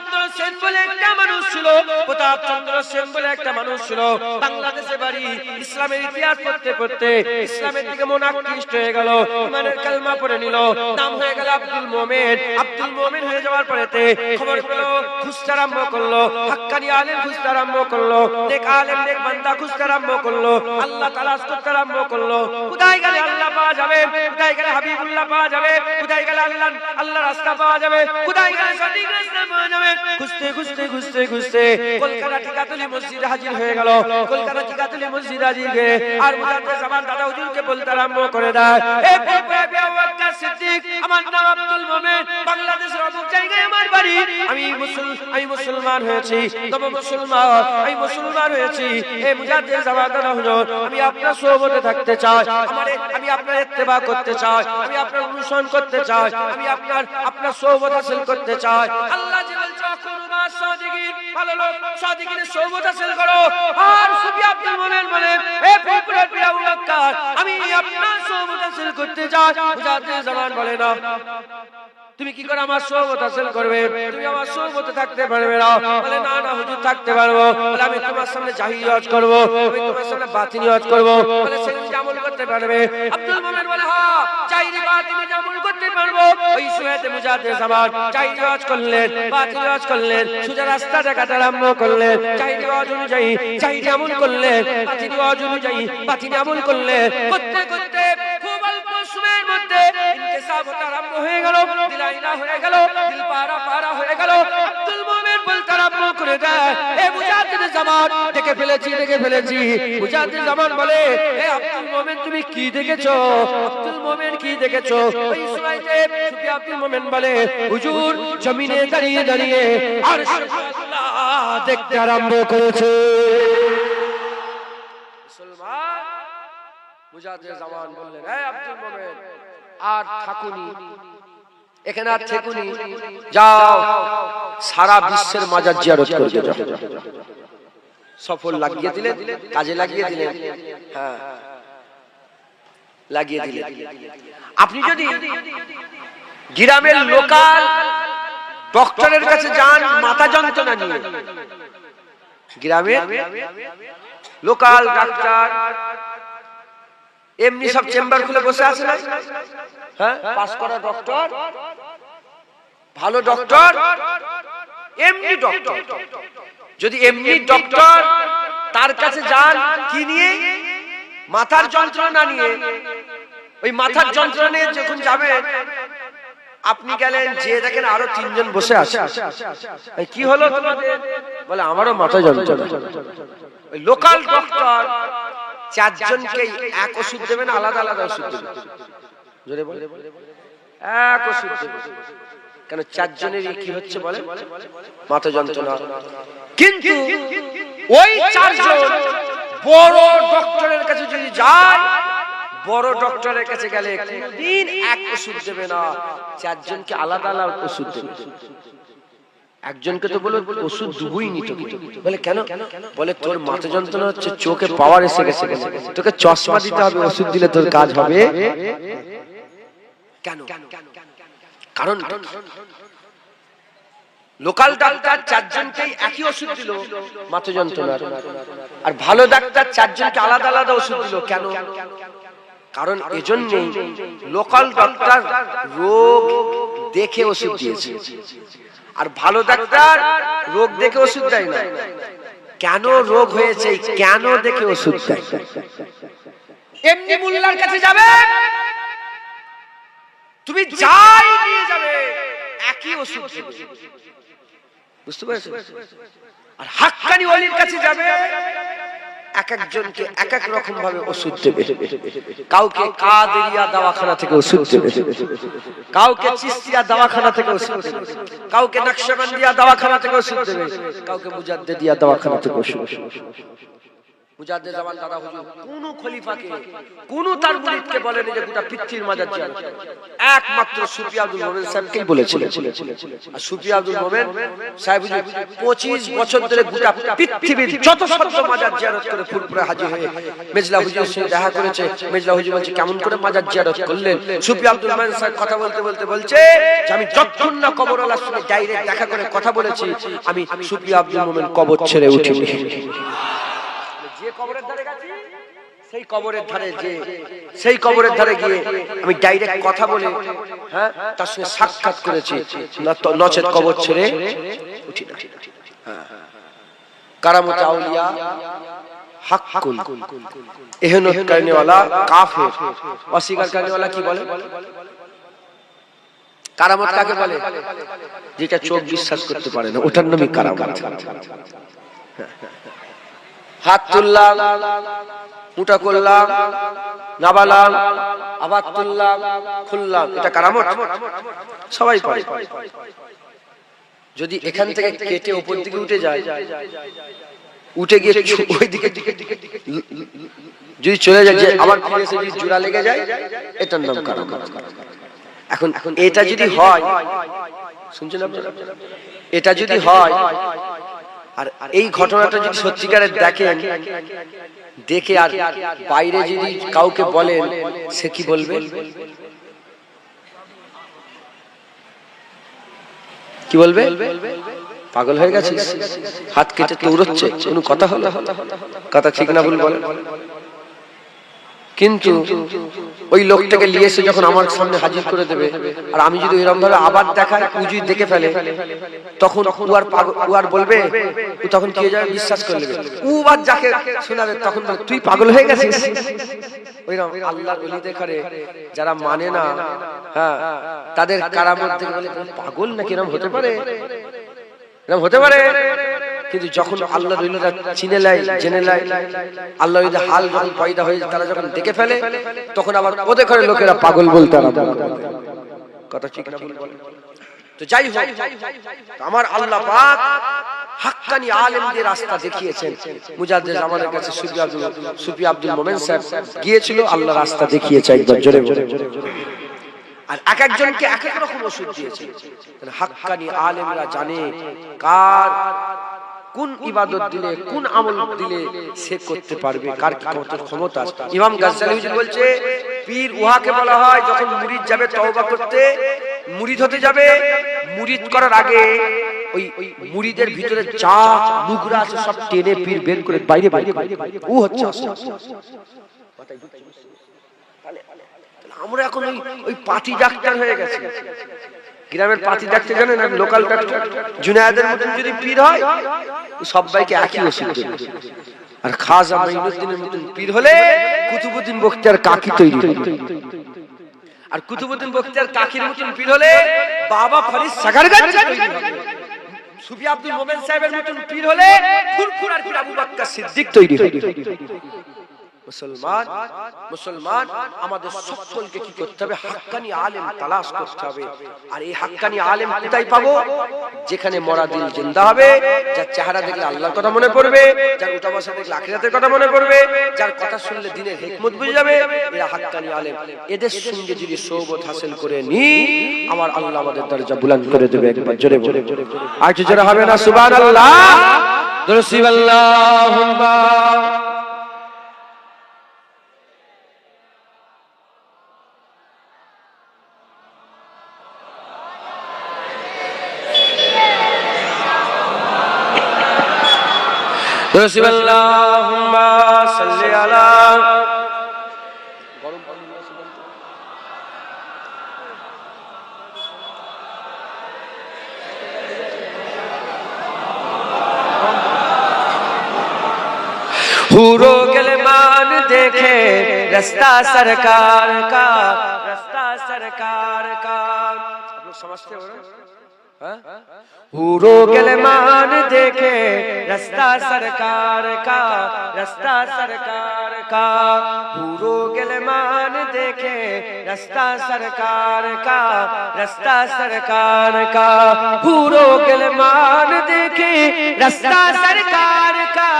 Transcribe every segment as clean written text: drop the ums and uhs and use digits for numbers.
চন্দ্র সেন বলে একটা মানুষ ছিল, প্রতাপ চন্দ্র সেন বলে একটা মানুষ ছিল, বাংলাদেশে বাড়ি। ইসলামের ইতিহাস পড়তে পড়তে ইসলামের দিকে মন আকৃষ্ট হয়ে গেল, ইমানের কালমা পড়ে নিল, নাম হয়ে গেল আব্দুল মোমেন। আব্দুল মোমেন হয়ে যাওয়ার পরেতে খবর পেল, খুঁজতে আরম্ভ করলো, হাক্কানি আলেম খুঁজতে আরম্ভ করলো, নেক আলেম নেক বান্দা খুঁজতে আরম্ভ করলো, আল্লাহ তালাশ করতে আরম্ভ করলো। কোথায় গেলে আল্লাহ পাওয়া যাবে, কোথায় গেলে হাবিবুল্লাহ পাওয়া যাবে, কোথায় গেলে আল্লাহ রাস্তা পাওয়া যাবে, কোথায় গেলে সঠিক রাস্তা পাওয়া যাবে। খুঁজতে খুঁজতে খুঁজতে খুঁজতে কলকাতা টিকাতুলি মসজিদে হাজির হয়ে গেল। কলকাতা টিকাতুলি মসজিদে হাজির হয়ে আর মুজাদ্দিদ জামান দাদা হুজুরকে বলতে আরম্ভ করে দেয়, এ আবু বকর সিদ্দিক, আমার নাম আব্দুল মোমেন, বাংলাদেশের অমুক জায়গায় আমার বাড়ি, আমি মুসলমান হয়েছি, তবে আমি মুসলমান হয়েছি। এ মুজাদ্দিদ জামান দাদা হুজুর, আমি আপনার সোহবতে থাকতে চাই, আমি আপনার ইত্তেবা করতে চাই, আমি আপনার অনুসরণ করতে চাই, আমি আপনার সোহবত হাসিল করতে চাই। আল্লাহ যে বলছে কুরবা সাদিকিন, ভালো লোক সাদিকিনের সোহবত হাসিল করো। আর সুফি আব্দুল মোমেন বলে, হে পপুলার পীর আবু বকর, আমি আপনার সোহবত হাসিল করতে চাই। মুজাদ্দিদ জামান বলে, না, তুমি কি করে আমার সোহবত হাসিল করবে? তুমি আমার সোহবতে থাকতে পারবে না। বলে, না না হুজুর, থাকতে পারবো। বলে, আমি তোমার সামনে জাহিরি হজ করব, আমি তোমার সামনে বাতিনি হজ করব। বলে, সেগুলো আমল করতে পারবে? আব্দুল মোমেন বলে, হ্যাঁ, জাহিরি বাতিনি আমল করতে পারবো। ওই সময়তে মুজাদ্দিদ জামান জাহিরি হজ করলেন, বাতিনি হজ করলেন, সোজা রাস্তা দেখাতে আরম্ভ করলেন। জাহিরি হজ অনুযায়ী জাহিরি আমল করলেন, বাতিনি হজ অনুযায়ী বাতিনি আমল করলেন। করতে করতে খুব অল্প সময়ের মধ্যে ইনকিসাব হতে আরম্ভ হয়ে গেল, দিলাইনা হয়ে গেল, দিল পারা হয়ে গেল। আব্দুল মোমেন বলতে আরম্ভ করে দেয়, এ মুজাদ্দিদ জামান, দেখে ফেলেছি। মুজাদ্দিদ জামান বলে, এ আব্দুল মোমেন, তুমি কি দেখেছো? আব্দুল মোমেন কি দেখেছো? ওই সময়তে সুফি আব্দুল মোমেন বলে, হুজুর, জমিনে দাঁড়িয়ে দাঁড়িয়ে আরশ আল্লাহ দেখতে আরম্ভ করেছে। মুসলমান মুজাদ্দিদ জামান বললেন, হে আব্দুল মোমেন, আর থাকুনি এখানে, আর থেকুনি, যাও সারা বিশ্বের মাজার জিয়ারত করতে যাও। সফল লাগিয়ে দিলেন, কাজে লাগিয়ে দিলেন। হ্যাঁ, লাগিয়ে দিলেন। আপনি যদি গ্রামের লোকাল ডক্টরের কাছে যান মাথা যন্ত্রণা নিয়ে, গ্রামের লোকাল ডাক্তার এমনি সব চেম্বার খুলে বসে আছে না? হ্যাঁ, পাস করা ডক্টর, ভালো ডক্টর, এমনি ডক্টর। যদি এমনি ডক্টর তার কাছে যান কি নিয়ে? মাথার যন্ত্রণা নিয়ে। ওই মাথার যন্ত্রণা নিয়ে যখন যাবেন, আপনি গেলেন, যে দেখেন আরো তিনজন বসে আছে। কি হলো তোমাদের? বলে, আমারও মাথা যন্ত্রণা। ওই লোকাল ডক্টর চারজনকে এক ওষুধ দেবেন, আলাদা আলাদা ওষুধ দেবেন। জোরে বলে, এক ওষুধ দেবেন। কেন? চারজনেরই কি হচ্ছে বলে? মাথা যন্ত্রণা। কিন্তু ওই চারজন বড় ডক্টরের কাছে যদি যায়, বড় ডক্টরের কাছে গেলে কোনদিন এক ওষুধ দেবে না, চারজনকে আলাদা আলাদা ওষুধ দেবে। একজনকে তো বলে ওষুধ দুবই নিতে। বলে, কেন? বলে, তোর মাথা যন্ত্রণা হচ্ছে, চোখে পাওয়ার এসে গেছে, তোকে চশমা দিতে হবে, ওষুধ দিলে তোর কাজ হবে। কেন? কারণ লোকাল ডাক্তার চারজনকেই একই ওষুধ দিল মাথা যন্ত্রণার, আর ভালো ডাক্তার চারজনকে আলাদা আলাদা ওষুধ দিল। কেন? কারণ এজন্যই লোকাল ডাক্তার রোগ দেখে ওষুধ দিয়েছে, আর ভালো ডাক্তার রোগ দেখে ওষুধ দেয় না। কেন রোগ হয়েছে কেন দেখে ওষুধ দেয়? এমনি মোল্লার কাছে যাবে, তুমি যাই নিয়ে যাবে, একই ওষুধ দেবে। বুঝতে পারছো? আর হাক্কানি ওলির কাছে যাবে, এক একজনকে এক এক রকম ভাবে ওষুধ দেবে। কাউকে কাদেরিয়া দাওয়াখানা থেকে ওষুধ দেবে, কাউকে চিশতিয়া দাওয়াখানা থেকে ওষুধ দেবে, কাউকে নকশবন্দিয়া দাওয়াখানা থেকে ওষুধ দেবে, কাউকে মুজাদ্দিদিয়া দাওয়াখানা থেকে ওষুধ দেবে। মুজাদ্দিদ জামান দাদা হুজুর কোন খলিফাকে কোন তার মুরিদকে বলেনি যে গোটা পৃথিবীর মাজার জিয়ারত করো, একমাত্র সুফি আব্দুল মোমেন সাহেবকেই বলেছিলেন। আর সুফি আব্দুল মোমেন সাহেব হুজুর 25 বছর ধরে গোটা পৃথিবীর যত শত মাজার জিয়ারত করে ফুরফুরে হাজির হয়ে মেজলা হুজুরের সঙ্গে দেখা করেছে। মেজলা হুজুর বলছে কেমন করে মাজার জিয়ারত করলেন? সুফি আব্দুল মোমেন সাহেব কথা বলতে বলতে বলছে যে আমি যতক্ষণ না কবরওয়ালার সঙ্গে ডাইরেক্ট দেখা করে কথা বলেছি, আমি সুফি আব্দুল মোমেন কবর ছেড়ে উঠিনি। যে কবরের ধারে গেছি সেই কবরের ধারে গিয়ে আমি ডাইরেক্ট কথা বলে হ্যাঁ তার সঙ্গে সাক্ষাৎ করেছি, নচেত কবর ছেড়ে উঠি না। কারামত আউলিয়া হাক্কুন ইহনত করনে वाला কাফির, অস্বীকার করনে वाला কি বলে? কারামত কাকে বলে? যেটা চোখ বিশ্বাস করতে পারে না, ওটার নামই কারামত। হাত তুললাম, মুঠা করলাম, নাবালাম, আবার তুললাম, খুললাম, এটা কারামত? সবাই পারে। যদি এখান থেকে কেটে উপর দিকে উঠে যায়, উঠে গিয়ে ওই দিকে যদি চলে যায়, আবার ফিরে এসে যদি জোড়া লেগে যায়, এটার নাম কারামত। এখন এটা যদি হয়, শুনছেন আপনারা, এটা যদি হয় আর এই ঘটনাটা যদি সত্যিকারের দেখেন, দেখে আর বাইরে যদি কাউকে বলেন, সে কি বলবে? কি বলবে? পাগল হয়ে গেছে, হাত কেটে দৌড়চ্ছে, কোনো কথা হলো? কথা ঠিক না ভুল বলেন? কিন্তু ওই লোকটাকে নিয়ে এসে যখন আমার সামনে হাজির করে দেবে, আর আমি যদি এরকম ভাবে আবার দেখাই, ও যদি দেখে ফেলে, তখন ও আর বলবে, ও তখন কি হয়ে যাবে? বিশ্বাস করে নেবে। ও আর যাকে শোনাবে তখন বলে তুই পাগল হয়ে গেছিস। ওইরকম আল্লাহর ওলিদের ঘরে যারা মানে না, হ্যাঁ, তাদের কারামত দেখে বলে পাগল নাকি, এরকম হতে পারে? এরকম হতে পারে? কিন্তু যখন আল্লাহর ওলিরা চিনে নেয়, জেনে নেয়, আল্লাহর ওলিদের হাল যখন পয়দা হয়ে তারা যখন দেখে ফেলে, তখন আবার ওদের ঘরে লোকেরা পাগল বলতে আরম্ভ করে। কথা ঠিক না ভুল বলেন? তো যাই হোক, আমার আল্লাহ পাক হাক্কানি আলেমদের রাস্তা দেখিয়েছেন। মুজাদ্দিদ জামানের কাছে সুফি আব্দুল মোমেন সাহেব গিয়েছিল, আল্লাহ রাস্তা দেখিয়েছে। একবার জোরে বলে। আর এক একজনকে এক এক রকম ওষুধ দিয়েছে। হাক্কানি আলেমরা জানে কার কোন ইবাদত দিলে, কোন আমল দিলে সে করতে পারবে, কার কত ক্ষমতা। ইমাম গাজ্জালি হুজুর বলছে, পীর উহাকে বলা হয় যখন মুরিদ যাবে তওবা করতে, মুরিদ হতে যাবে, মুরিদ করার আগে ওই মুরিদের ভিতরে যা নুগরা আছে সব টেনে পীর বের করে বাইরে বাইরে, ও হচ্ছে আমরা এখন ওই পাতি ডাক্তার হয়ে গেছে। গ্রামের পাতি ডাক্তার জানেন, আর লোকাল ডাক্তার জুনায়েদের মতন যদি পীর হয়, সবাইকে একই ওষুধ দেবে। আর খাজা মাইনুদ্দিনের মতন পীর হলে কুতুবউদ্দিন বখতিয়ার কাকি তৈরি হবে। আর কুতুবউদ্দিন বখতিয়ার কাকির মতন পীর হলে বাবা ফরিদ সাগারগাঞ্জ তৈরি হবে। সুফি আব্দুল মোমেন সাহেবের মতন পীর হলে ফুরফুরার পীর আবু বকর সিদ্দিক তৈরি হবে। মুসলমান আমাদের সকলকে কি করতে হবে? হাক্কানি আলেম তালাশ করতে হবে। আর এই হাক্কানি আলেম কোথায় পাবো? যেখানে মরা দিল জিন্দা হবে, যার চেহারা দেখলে আল্লাহর কথা মনে পড়বে, যার উঠা বসা দেখলে আখিরাতের কথা মনে পড়বে, যার কথা শুনলে দিনের হিকমত বুঝে যাবে, এরা হাক্কানি আলেম। এদের সঙ্গে যদি সোহবত হাসিল করে নি, আমার আল্লাহ আমাদের দরজা বুলন্দ করে দেবে। একবার জোরে বলে, আর কি জোরে হবে না? সুবহানাল্লাহ, আল্লাহুম্মা আল্লাহুম্মা সাল্লি আলা। हुरो गलमान देखे रास्ता सरकार का, रास्ता सरकार का। आप लोग समझते हो ना? हुरो गलमान देखे रास्ता सरकार का, रास्ता सरकार का। हुरो गलमान देखे रास्ता सरकार का, रास्ता सरकार का। हुरो गलमान देखे रास्ता सरकार का,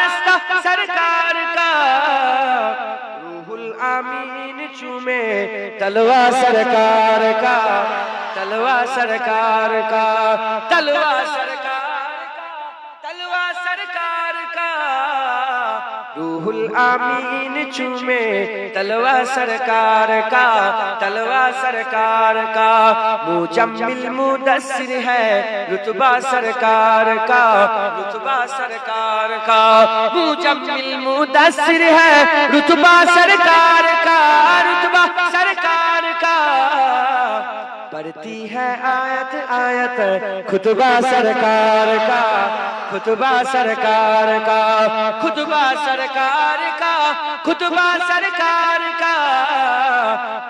रास्ता सरकार आमीन चूमे तलवा सरकार का, तलवा सरकार का, तलवा सरकार का, तलवा सरकार का। रूहुल आमीन चूमे तलवा सरकार का, तलवा सरकार का। मुजम्मिल मुदस्सिर है रुतबा सरकार का, रुतबा सरकार का। मुजम्मिल मुदस्सिर है रुतबा सरकार का, रुतबा सरकार का। पढ़ती है आयत आयत खुतबा सरकार का, खुतबा सरकार का, खुतबा सरकार का, खुतबा सरकार का।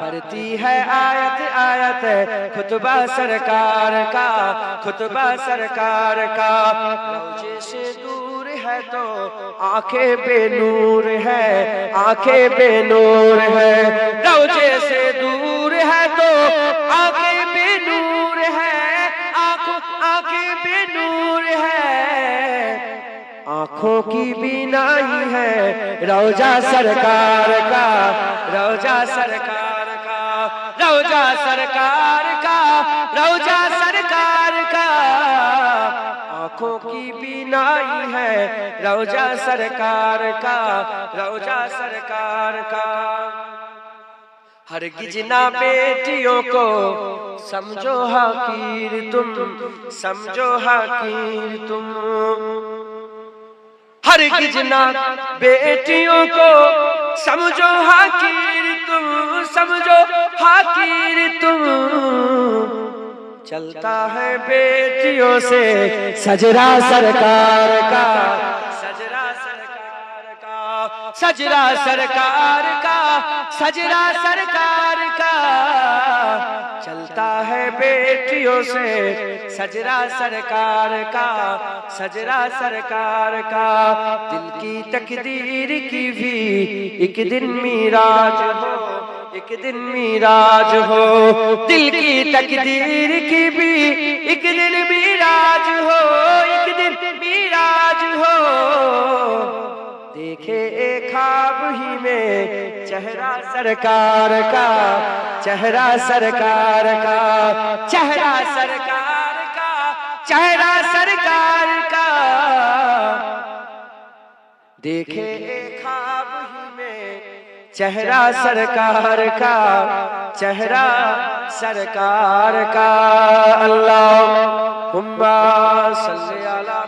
पढ़ती है आयत आयत खुतबा सरकार का, खुतबा सरकार का। रोजे से दूर है तो आंखें बेनूर है, आंखें बेनूर है। रोजे से दूर है तो आंखें बेनूर है, आंखें बेनूर है। आंखों की बीनाई है रौजा सरकार का, रौजा सरकार का, रौजा सरकार का, रौजा सरकार का। आंखों की बीनाई है रौजा सरकार का, रौजा सरकार का। हरगिज ना बेटियों को समझो हकीर तुम, समझो हकीर तुम। हरगिज ना बेटियों को समझो हकीर तुम, समझो हकीर तुम। चलता है बेटियों से सजरा सरकार का, सजरा सरकार का, सजरा सरकार का, सजरा सरकार का। चलता है बेटियों से सजरा सरकार का, सजरा सरकार का। दिल की तकदीर की भी एक दिन मीराज हो, एक दिन मीराज हो। दिल की तकदीर की भी एक दिन मीराज हो, एक दिन मीराज हो। देखे एक ख्वाब ही में चेहरा सरकार का, चेहरा सरकार का, चेहरा सरकार का, चेहरा सरकार का। देखे एक ख्वाब ही में चेहरा सरकार का, चेहरा सरकार का। अल्लाहुम्मा सल्ली अला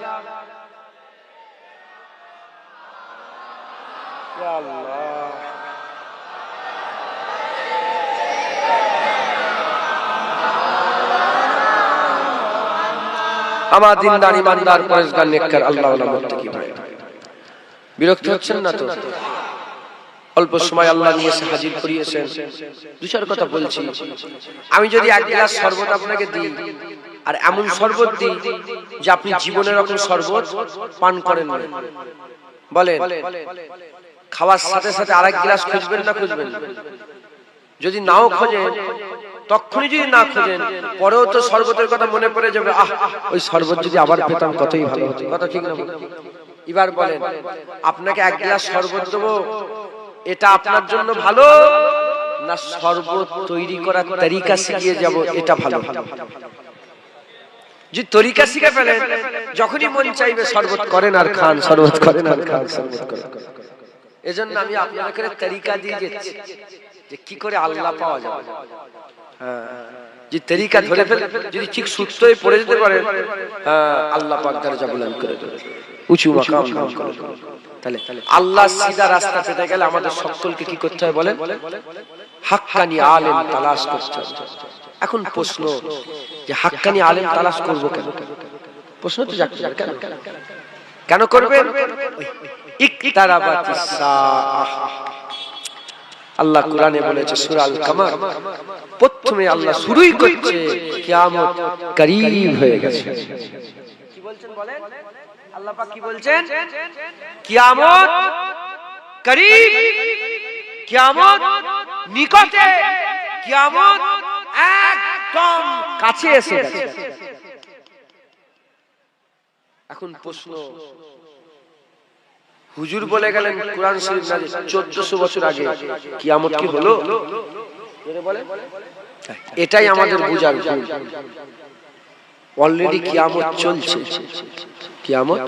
या अल्लाह। আমার দিনদার ইমানদার পরেশগার নেককার আল্লাহ ওয়ালা মুত্তাকি ভাই, বিরক্ত হচ্ছেন না তো? অল্প সময় আল্লাহ নিয়ে এসে হাজির করিয়েছেন, দু চার কথা বলছি। আমি যদি এক গ্লাস শরবত আপনাকে দিই, আর এমন শরবত দিই যে আপনি জীবনের রকম শরবত পান করেন না, বলেন খাওয়ার সাথে সাথে আরেক গ্লাস খুঁজবেন না খুঁজবেন? যদি নাও খোঁজেন, তখনই যদি না খোঁজেন, পরেও তো শরবতের কথা মনে পড়ে যাবে, আহ ওই শরবত যদি আবার পেতাম কতই ভালো হতো। কথা ঠিক না? এবার বলেন, আপনাকে এক গ্লাস শরবত দেবো, এটা আপনার জন্য ভালো না শরবত তৈরি করার তরিকা শিখিয়ে যাব এটা ভালো? যে তরিকা শিখে ফেলেন, যখনই মন চাইবে শরবত করেন আর খান, শরবত করেন আর খান, শরবত করেন। এজন্য আমি আপনাদের তরিকা দিয়ে যাচ্ছি যে কি করে আল্লাহ পাওয়া যাবে। যে তরিকা ধরে ফেলে যদি ঠিক সুস্থ হয়ে পড়ে যেতে পারে, আল্লাহ পাক দরজা বুলন্দ করে দেবে, উঁচু মাকাম দান করে দেবে। তাহলে আল্লাহ সিধা রাস্তা পেতে গেলে আমাদের সকলকে কি করতে হয় বলেন? হাক্কানি আলেম তালাশ করতে হবে। এখন প্রশ্ন যে হাক্কানি আলেম তালাশ করব কেন? প্রশ্ন তো জাগতে পারে, কেন কেন করবেন? ইকতারাবাতিস সাআহ, আল্লাহ কোরআনে বলেছে সূরা আল কামার, প্রথমে আল্লাহ শুরুই করছে কিয়ামত করিব হয়ে গেছে। কি বলছেন বলেন? আল্লাহ পাক কি বলছেন? কিয়ামত করিব, কিয়ামত নিকটে, কিয়ামত একদম কাছে এসে গেছে। এখন প্রশ্ন, হুজুর বলে গেলেন কোরআন শরীফ নাযিল 1400 বছর আগে, কিয়ামত কি হলো? এটাই আমাদের বুঝার ভুল। অলরেডি কিয়ামত চলছে, কিয়ামত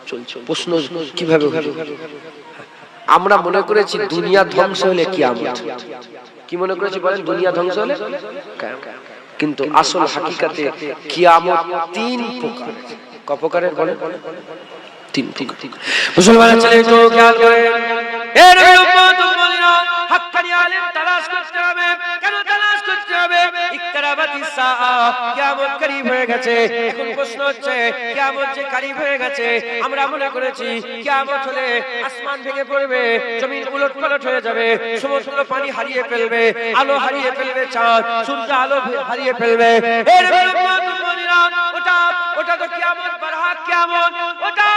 চলছে। প্রশ্ন কিভাবে হলো? আমরা মনে করেছি দুনিয়া ধ্বংস হলে কিয়ামত। কি মনে করেছি বলেন? দুনিয়া ধ্বংস হলে কিয়ামত। কিন্তু আসল হাকিকাতে কিয়ামত তিন প্রকার। ক প্রকারের বলেন? তিন প্রকার। মুসলমানের ছেলে একটু খেয়াল করেন। এর উম্মত উম্মতিরা হাক্কানি আলেম তালাশ করতে হবে। কেন তালাশ করতে হবে? ইকরাবাতিস সাআ, কিয়ামত করিব হয়ে গেছে। এখন প্রশ্ন হচ্ছে কিয়ামত যে করিব হয়ে গেছে, আমরা মনে করেছি কিয়ামত হলে আসমান ভেঙে পড়বে, জমিন উলটপালট হয়ে যাবে, সমুদ্র পানি হারিয়ে ফেলবে, আলো হারিয়ে ফেলবে, চাঁদ সূর্য আলো হারিয়ে ফেলবে। এর উম্মত উম্মতিরা ওটা তো কিয়ামত, বারহাক কিয়ামত। ওটা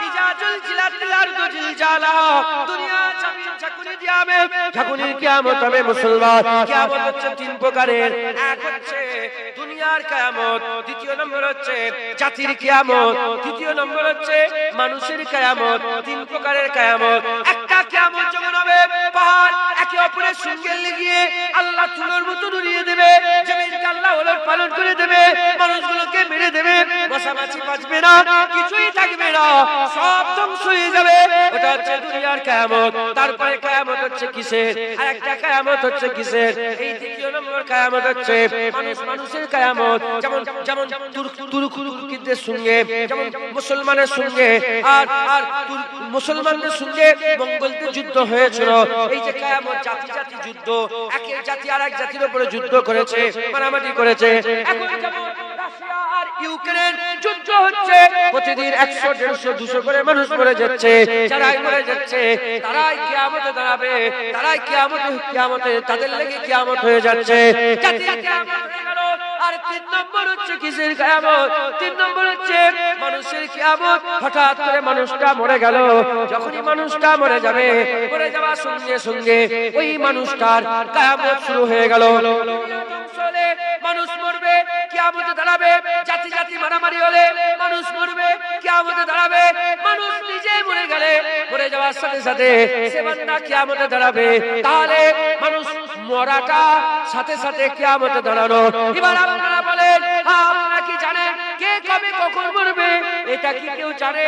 ইজা জুলজিলাতিল আরদু জিলজালাহা, দুনিয়া জমিন ঝাঁকুনি দিয়াবে, ঝাঁকুনির কিয়ামত হবে। মুসলমান, কিয়ামত হচ্ছে তিন প্রকারের। এক হচ্ছে দুনিয়ার কিয়ামত, দ্বিতীয় নম্বর হচ্ছে জাতির কিয়ামত, তৃতীয় নম্বর হচ্ছে মানুষের কিয়ামত। তিন প্রকারের কিয়ামত। একটা কিয়ামত যখন হবে, পাহাড় একে অপরের সঙ্গে লেগে আল্লাহ তুলোর মতো নুড়িয়ে দেবে, জমিনকে আল্লাহ ওলট পালট করে দেবে, মানুষগুলোকে মেরে দেবে, মশামাছি বাঁচবে না, কিছুই থাকবে না, সব ধ্বংস হয়ে যাবে। ওটা হচ্ছে দুনিয়ার কিয়ামত। তারপরে কিয়ামত হচ্ছে কিসের? আর একটা কিয়ামত হচ্ছে কিসের? এই তৃতীয় নম্বর কিয়ামত হচ্ছে মানুষের কিয়ামত। যেমন তুর্কিদের সঙ্গে, যেমন মুসলমানের সঙ্গে আর মুসলমানদের সঙ্গে মঙ্গলদের যুদ্ধ হয়েছিল। এই যে কিয়ামত, জাতি জাতি যুদ্ধ, এক জাতি আর এক জাতির উপরে যুদ্ধ করেছে, মারামারি করেছে। এখন যেমন রাশিয়া আর ইউক্রেন যুদ্ধ হচ্ছে, প্রতিদিন 100, 150, 200 করে মানুষ মরে যাচ্ছে। যারাই মরে যাচ্ছে তারাই কিয়ামতে দাঁড়াবে, তারাই কিয়ামতে তাদের লেগে কিয়ামত হয়ে যাচ্ছে। জাতির কিয়ামত হয়ে গেল। আর তিন নম্বর হচ্ছে কিসের কিয়ামত? তিন নম্বর হচ্ছে মানুষের কিয়ামত। হঠাৎ করে মানুষটা মরে গেল, যখনই মানুষটা মরে যাবে, মরে যাওয়ার সঙ্গে সঙ্গে ওই মানুষটার কিয়ামত শুরু হয়ে গেল। মানুষ মরবে, কিয়ামতে দাঁড়াবে। জাতি জাতি মারামারি হলে মানুষ মরবে, কিয়ামতে দাঁড়াবে। মানুষ নিজে মরে গেলে, মরে যাওয়ার সাথে সাথে সে বান্দা কিয়ামতে দাঁড়াবে। তাহলে মানুষ মরাটা সাথে সাথে কিয়ামতে দাঁড়ানো। এবার আপনারা বলেন, আপনারা কি জানেন কে কবে কখন মরবে? এটা কি কেউ জানে?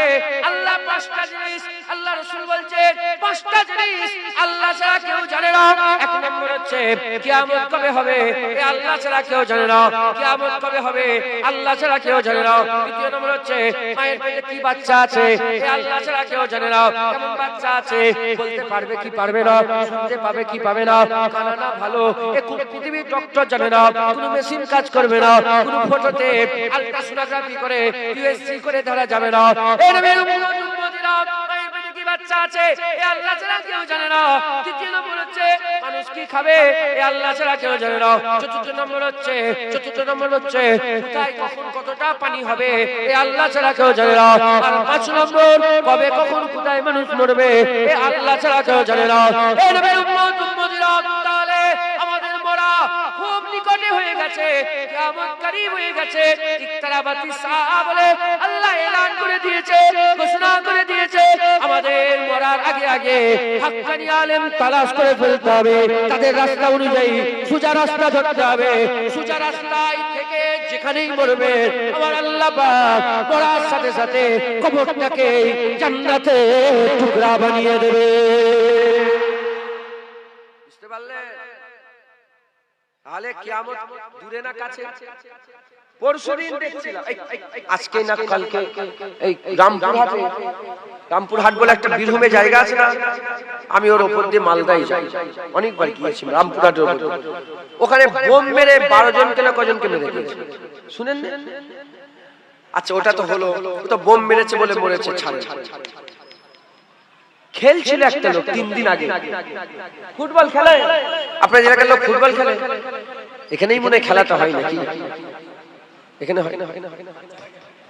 আল্লাহ পাঁচটা জিনিস, আল্লাহ রাসূল বলছেন পাঁচটা জিনিস আল্লাহ ছাড়া কেউ জানে না। এক নম্বর হচ্ছে কিয়ামত কবে হবে, এ আল্লাহ ছাড়া কেউ জানে না। কিয়ামত কবে হবে, আল্লাহ ছাড়া কেউ জানে না। দ্বিতীয় নম্বর হচ্ছে মায়ের পেটে কি বাচ্চা আছে, এ আল্লাহ ছাড়া কেউ জানে না। কেমন বাচ্চা আছে, বলতে পারবে কি পারবে না, শুনতে পাবে কি পাবে না, কানা না ভালো, এ কোন পৃথিবীর ডক্টর জানে না, কোন মেশিন কাজ করবে না, কোন ফটোতে আলট্রাসোনোগ্রাফি করে ইউএসজি করে ধরা যাবে না। এই নবীর উম্মতিরা মায়ের পেটে কি বাচ্চা আছে, এ আল্লাহ ছাড়া কেউ জানে না। তৃতীয় নম্বর হচ্ছে মানুষ কি খাবে, এ আল্লাহ ছাড়া কেউ জানে না। চতুর্থ নম্বর হচ্ছে কোথায় কখন কতটা পানি হবে, এ আল্লাহ ছাড়া কেউ জানে না। আর 5 নম্বর কবে কখন কোথায় মানুষ মরবে, এ আল্লাহ ছাড়া কেউ জানে না। এই নবীর উম্মতিরা, তাহলে আমাদের মরা খুব নিকটে হয়ে গেছে, কিয়ামত করিব হয়ে গেছে। ইকরাবাতিস সাআ বলে আল্লাহ এলান করে দিয়েছে, ঘোষণা করে দিয়েছে। আমাদের মরার আগে আগে হাক্কানি আলেম তালাশ করে ফেলতে হবে, তাদের রাস্তা অনুযায়ী সোজা রাস্তা ধরতে হবে। সোজা রাস্তায় থেকে যেখানেই মরবে, আমার আল্লাহ পাক মরার সাথে সাথে কবরটাকে জান্নাতে টুকরা বানিয়ে দেবে। বুঝতে পারলে? তাহলে কিয়ামত দূরে না কাছে? পরশুদিন দেখছিলাম, আজকে না কালকে, এই রামপুরহাট বলে একটা বীরভূমে জায়গা আছে না, আমি ওর উপর দিয়ে মালদায় যাই, অনেকবার গিয়েছি রামপুরহাটের উপর। ওখানে বোম মেরে 12 জনকে না কজনকে মেরে দিয়েছে, শুনেন না? আচ্ছা, ওটা তো হলো, ও তো বোম মেরেছে বলে মরেছে, ছাড়ে। খেলছিল একটা লোক 3 দিন আগে, ফুটবল খেলে। আপনার এলাকার লোক ফুটবল খেলে, এখানেই মনে খেলাটা হয় নাকি? এখানে হয় না?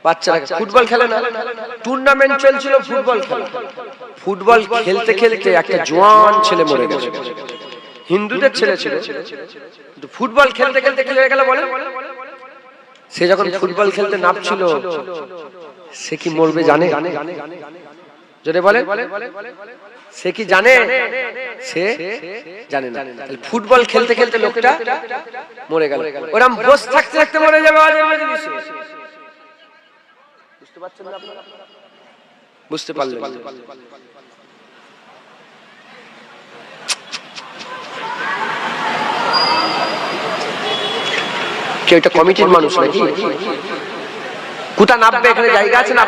বাচ্চারা ফুটবল খেলে না? টুর্নামেন্ট চলছিল ফুটবল খেলা। ফুটবল খেলতে খেলতে একটা জওয়ান ছেলে মরে গেছে, হিন্দুদের ছেলে ছিল। কিন্তু ফুটবল খেলতে খেলতে কি হয়ে গেল বলেন? সে যখন ফুটবল খেলতে নামছিল, সে কি মরবে জানে? যদি বলে সে কি জানে? সে জানে না। ফুটবল খেলতে খেলতে লোকটা মরে গেল, ওরকম বসে থাকতে থাকতে মরে যাবে। বুঝতে পারছেন না আপনারা? বুঝতে পারলেন? কেউ একটা কমিটির মানুষ নাকি? কোথা নামবে? এখানে জায়গা আছে না?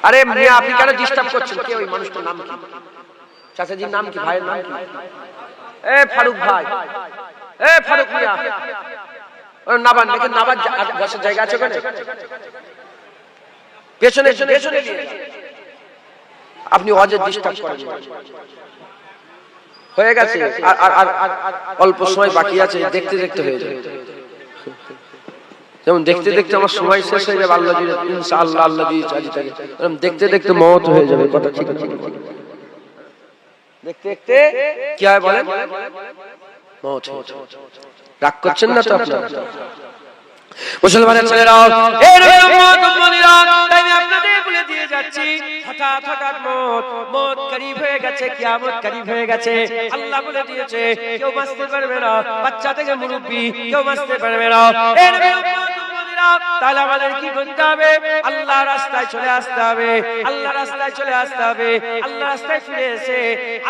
আরে মিয়া, আপনি কেন ডিস্টার্ব করছেন? কে ওই মানুষটার নাম কি? চাচাজির নাম কি? ভাইয়ের নাম কি? এ ফারুক ভাই, এ ফারুক মিয়া, নাবান নাকি? নাবার বসার জায়গা আছে ওখানে? পেছনে পেছনে নিয়ে আপনি অযথা ডিস্টার্ব করেন। হয়ে গেছে, আর অল্প সময় বাকি আছে, দেখতে দেখতে হয়ে যাবে। যেমন দেখতে দেখতে আমার সময় শেষ হয়ে যাবে, আল্লাহ যদি ইনশাআল্লাহ আল্লাহ যদি চাই থাকে, দেখতে দেখতে মওত হয়ে যাবে। কথা ঠিক আছে? দেখতে দেখতে কি হয় বলেন? মওত হয়ে যাবে। রাগ করছেন না তো আপনারা? মুসলমানের ছেলেরাও, এই নবীর উম্মত উম্মতিরা, তাই আমি আপনাদের বলে দিয়ে যাচ্ছি, হঠাৎ হঠাৎ মওত করিব হয়ে গেছে, কিয়ামত করিব হয়ে গেছে। আল্লাহ বলে দিয়েছে কেউ বাঁচতে পারবে না, বাচ্চা থেকে মুরব্বি কেউ বাঁচতে পারবে না। এই নবীর উম্মত উম্মতিরা, তাহলে আমাদের কি করতে হবে? আল্লাহর রাস্তায় চলে আসতে হবে, আল্লাহর রাস্তায় চলে আসতে হবে, আল্লাহর রাস্তায় ফিরে এসে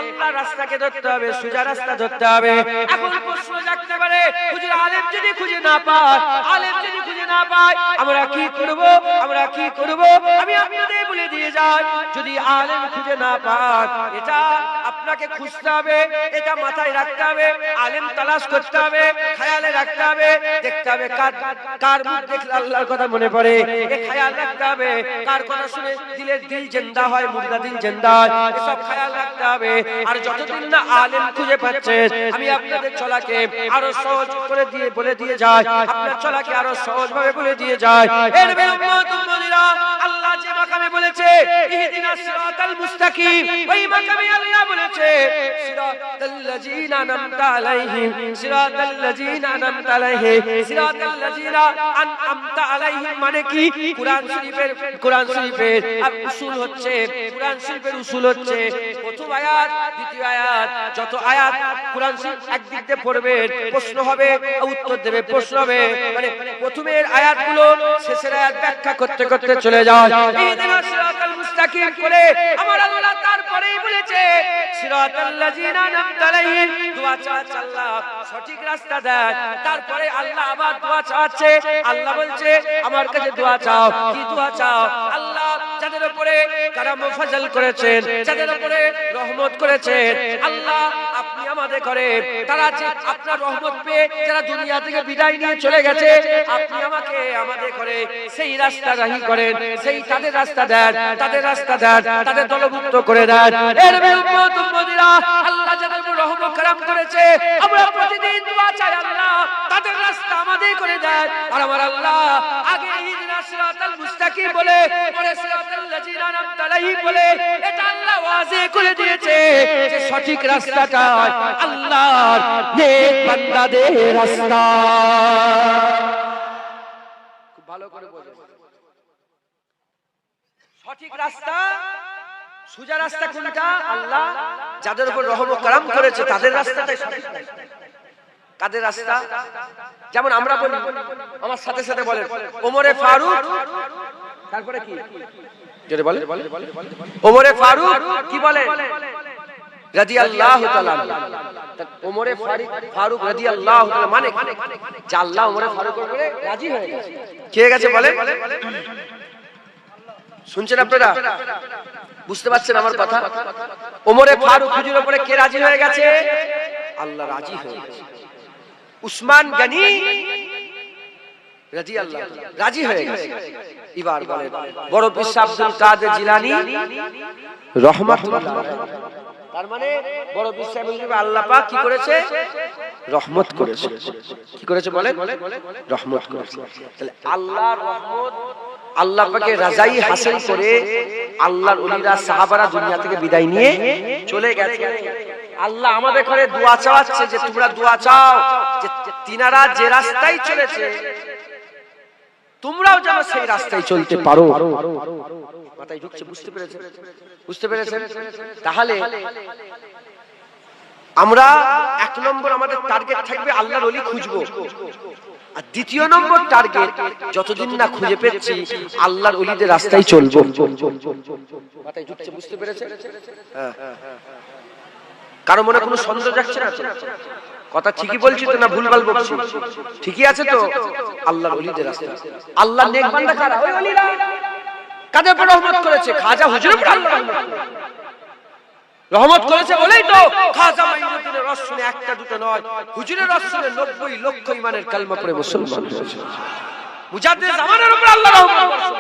আল্লাহর রাস্তাকে ধরতে হবে, সোজা রাস্তা ধরতে হবে। এখন প্রশ্ন জাগতে পারে, হুজুর আলেম যদি খুঁজে না পায়, আলেম যদি খুঁজে না পায়, আমরা কি করব? আমরা কি করব? আমি আপনাদের বলে দিয়ে যাই, যদি আলেম খুঁজে না পান, এটা আপনাকে খুঁজতে হবে, এটা মাথায় রাখতে হবে, আলেম তালাশ করতে হবে, খেয়ালে রাখতে হবে, দেখতে হবে কার মুখ দেখলে আল্লাহর কথা মনে পড়ে, এ খেয়াল রাখতে হবে, কার কথা শুনে দিলের দিল জিন্দা হয়, মুর্দা দিল জিন্দা হয়, এসব খেয়াল রাখতে হবে। আর যতদিন না আলেম খুঁজে পাচ্ছেন, আমি আপনাদের চলাকে আরো সহজ করে দিয়ে বলে দিয়ে যাই, আপনার চলাকে আরো সহজ ভাবে বলে দিয়ে যাই। এর উম্মত উম্মতিরা, আল্লাহ যে মাকামে বলেছে ইহদিনাস সিরাতাল মুস্তাকিম, ওই মাকামে আল্লাহ বলেছে সিরাতাল লাযিনা আনআমতা আলাইহিম, সিরাতাল লাযিনা আনআমতা আলাইহিম, সিরাতাল লাযিনা আনআমতা আলাইহিম মানে কি? কুরআন শরীফের আর উসুল হচ্ছে, কুরআন শরীফের উসুল হচ্ছে প্রথম আয়াত, দ্বিতীয় আয়াত, যত আয়াত কুরআন শরীফ একদিক দিয়ে পড়বে, প্রশ্ন হবে, উত্তর দেবে, প্রশ্ন হবে, মানে প্রথমের আয়াতগুলো শেষের আয়াত ব্যাখ্যা করতে করতে চলে যায়। ইহদিনাস সিরাতাল মুস্তাকিম করে আমার আল্লাহ তারপরেই বলেছে সিরাতাল লাযিনা আনআমতা আলাইহিম, দোয়া চাচ্ছে আল্লাহ সঠিক রাস্তা দেন। তারপরে আল্লাহ আবার দোয়া চাচ্ছে, আল্লাহ বলছে আমার কাছে দোয়া চাও। কি দোয়া চাও? আল্লাহ যাদের উপরে কারাম ও ফজল করেছেন, যাদের উপরে রহমত করেছেন, আল্লাহ আপনি আমাদের করে তারা যে আপনার রহমত পেয়ে যারা দুনিয়া থেকে বিদায় নিয়ে চলে গেছে, আপনি আমাকে আমাদের করে সেই রাস্তা রাহি করেন, সেই তাদের রাস্তা দেন, তাদের রাস্তা দেন, তাদের দলভুক্ত করে দেন। এর উম্মত উম্মতিরা, আল্লাহ যাদের উপর রহমত কারাম করেছে, আমরা প্রতিদিন দোয়া চাই আল্লাহ তাদের রাস্তা আমাদের করে দেন। আর আমার আল্লাহ আগে ইহদিনাস সিরাতাল মুস্তাকিম বলে, পরে সিরাতাল লাযিনা আনআমতা আলাইহিম বলে, এটা আল্লাহ ওয়াজি করে দিয়েছে যে সঠিক রাস্তাটা আল্লাহর নেক বান্দাদের রাস্তা। খুব ভালো করে বুঝুন, সঠিক রাস্তা, সোজা রাস্তা কোনটা? আল্লাহ যাদের উপর রহমত কারাম করেছে তাদের রাস্তাটাই সঠিক রাস্তা। কাদের রাস্তা? যেমন আমরা বলি, আমার সাথে সাথে বলেন ওমরে ফারুক, তারপরে কি যেটা বলে ওমরে ফারুক কি বলে? রাদিয়াল্লাহু তাআলা। ওমরে ফারুক রাদিয়াল্লাহু তাআলা মানে যে আল্লাহ ওমরে ফারুকের উপরে রাজি হয়ে গেছে। কে গেছে বলে? শুনছেন আপনারা? বুঝতে পারছেন আমার কথা? ওমরে ফারুক হুজুরের উপরে কে রাজি হয়ে গেছে? আল্লাহ রাজি হয়ে গেছে। উসমান গনি রাদিয়াল্লাহু তাআলা রাজি হয়ে গেছে। এবার বলে বড় পীর আব্দুল কাদের জিলানী রাহমাতুল্লাহ, তার মানে বড় পীর সাহেব আল্লাহ পাক কি করেছে? রহমত করেছে। কি করেছে বলেন? রহমত করেছে। তাহলে আল্লাহর রহমত, আল্লাহ পাকের রাজাই হাসিল করে আল্লাহর ওলিরা সাহাবারা দুনিয়া থেকে বিদায় নিয়ে চলে গেছে। আল্লাহ আমাদের ঘরে দোয়া চাওয়াচ্ছে যে তোমরা দোয়া চাও যে তিনারা যে রাস্তায় চলেছে তোমরাও যেন সেই রাস্তায় চলতে পারো। মাথায় ঢুকছে? বুঝতে পেরেছেন? বুঝতে পেরেছেন? তাহলে আমরা এক নম্বর আমাদের টার্গেট থাকবে আল্লাহর ওলি খুঁজবো, আর দ্বিতীয় নম্বর টার্গেট যতদিন না খুঁজে পেয়েছি আল্লাহর ওলিদের রাস্তায় চলবো। মাথায় ঢুকছে? বুঝতে পেরেছেন? কারো মনে কোনো সন্দেহ যাচ্ছে না? কথা ঠিকই বলছি তো না ভুলভাল বলছি? ঠিকই আছে তো? আল্লাহর ওলিদের রাস্তা। আল্লাহ নেক বান্দা কারা? ওই ওলিরা। কাদের উপর রহমত করেছে? খাজা হুজুরের উপর আল্লাহ রহমত করেছে বলেই তো খাজা মাইনুদ্দিনের রস শুনে একটা দুটো নয়, হুজুরের রস শুনে 90 লক্ষ ইমানের কালমা পড়ে মুসলমান হয়েছে। মুজাদ্দিদ জামানের উপর আল্লাহ রহমত করেছে।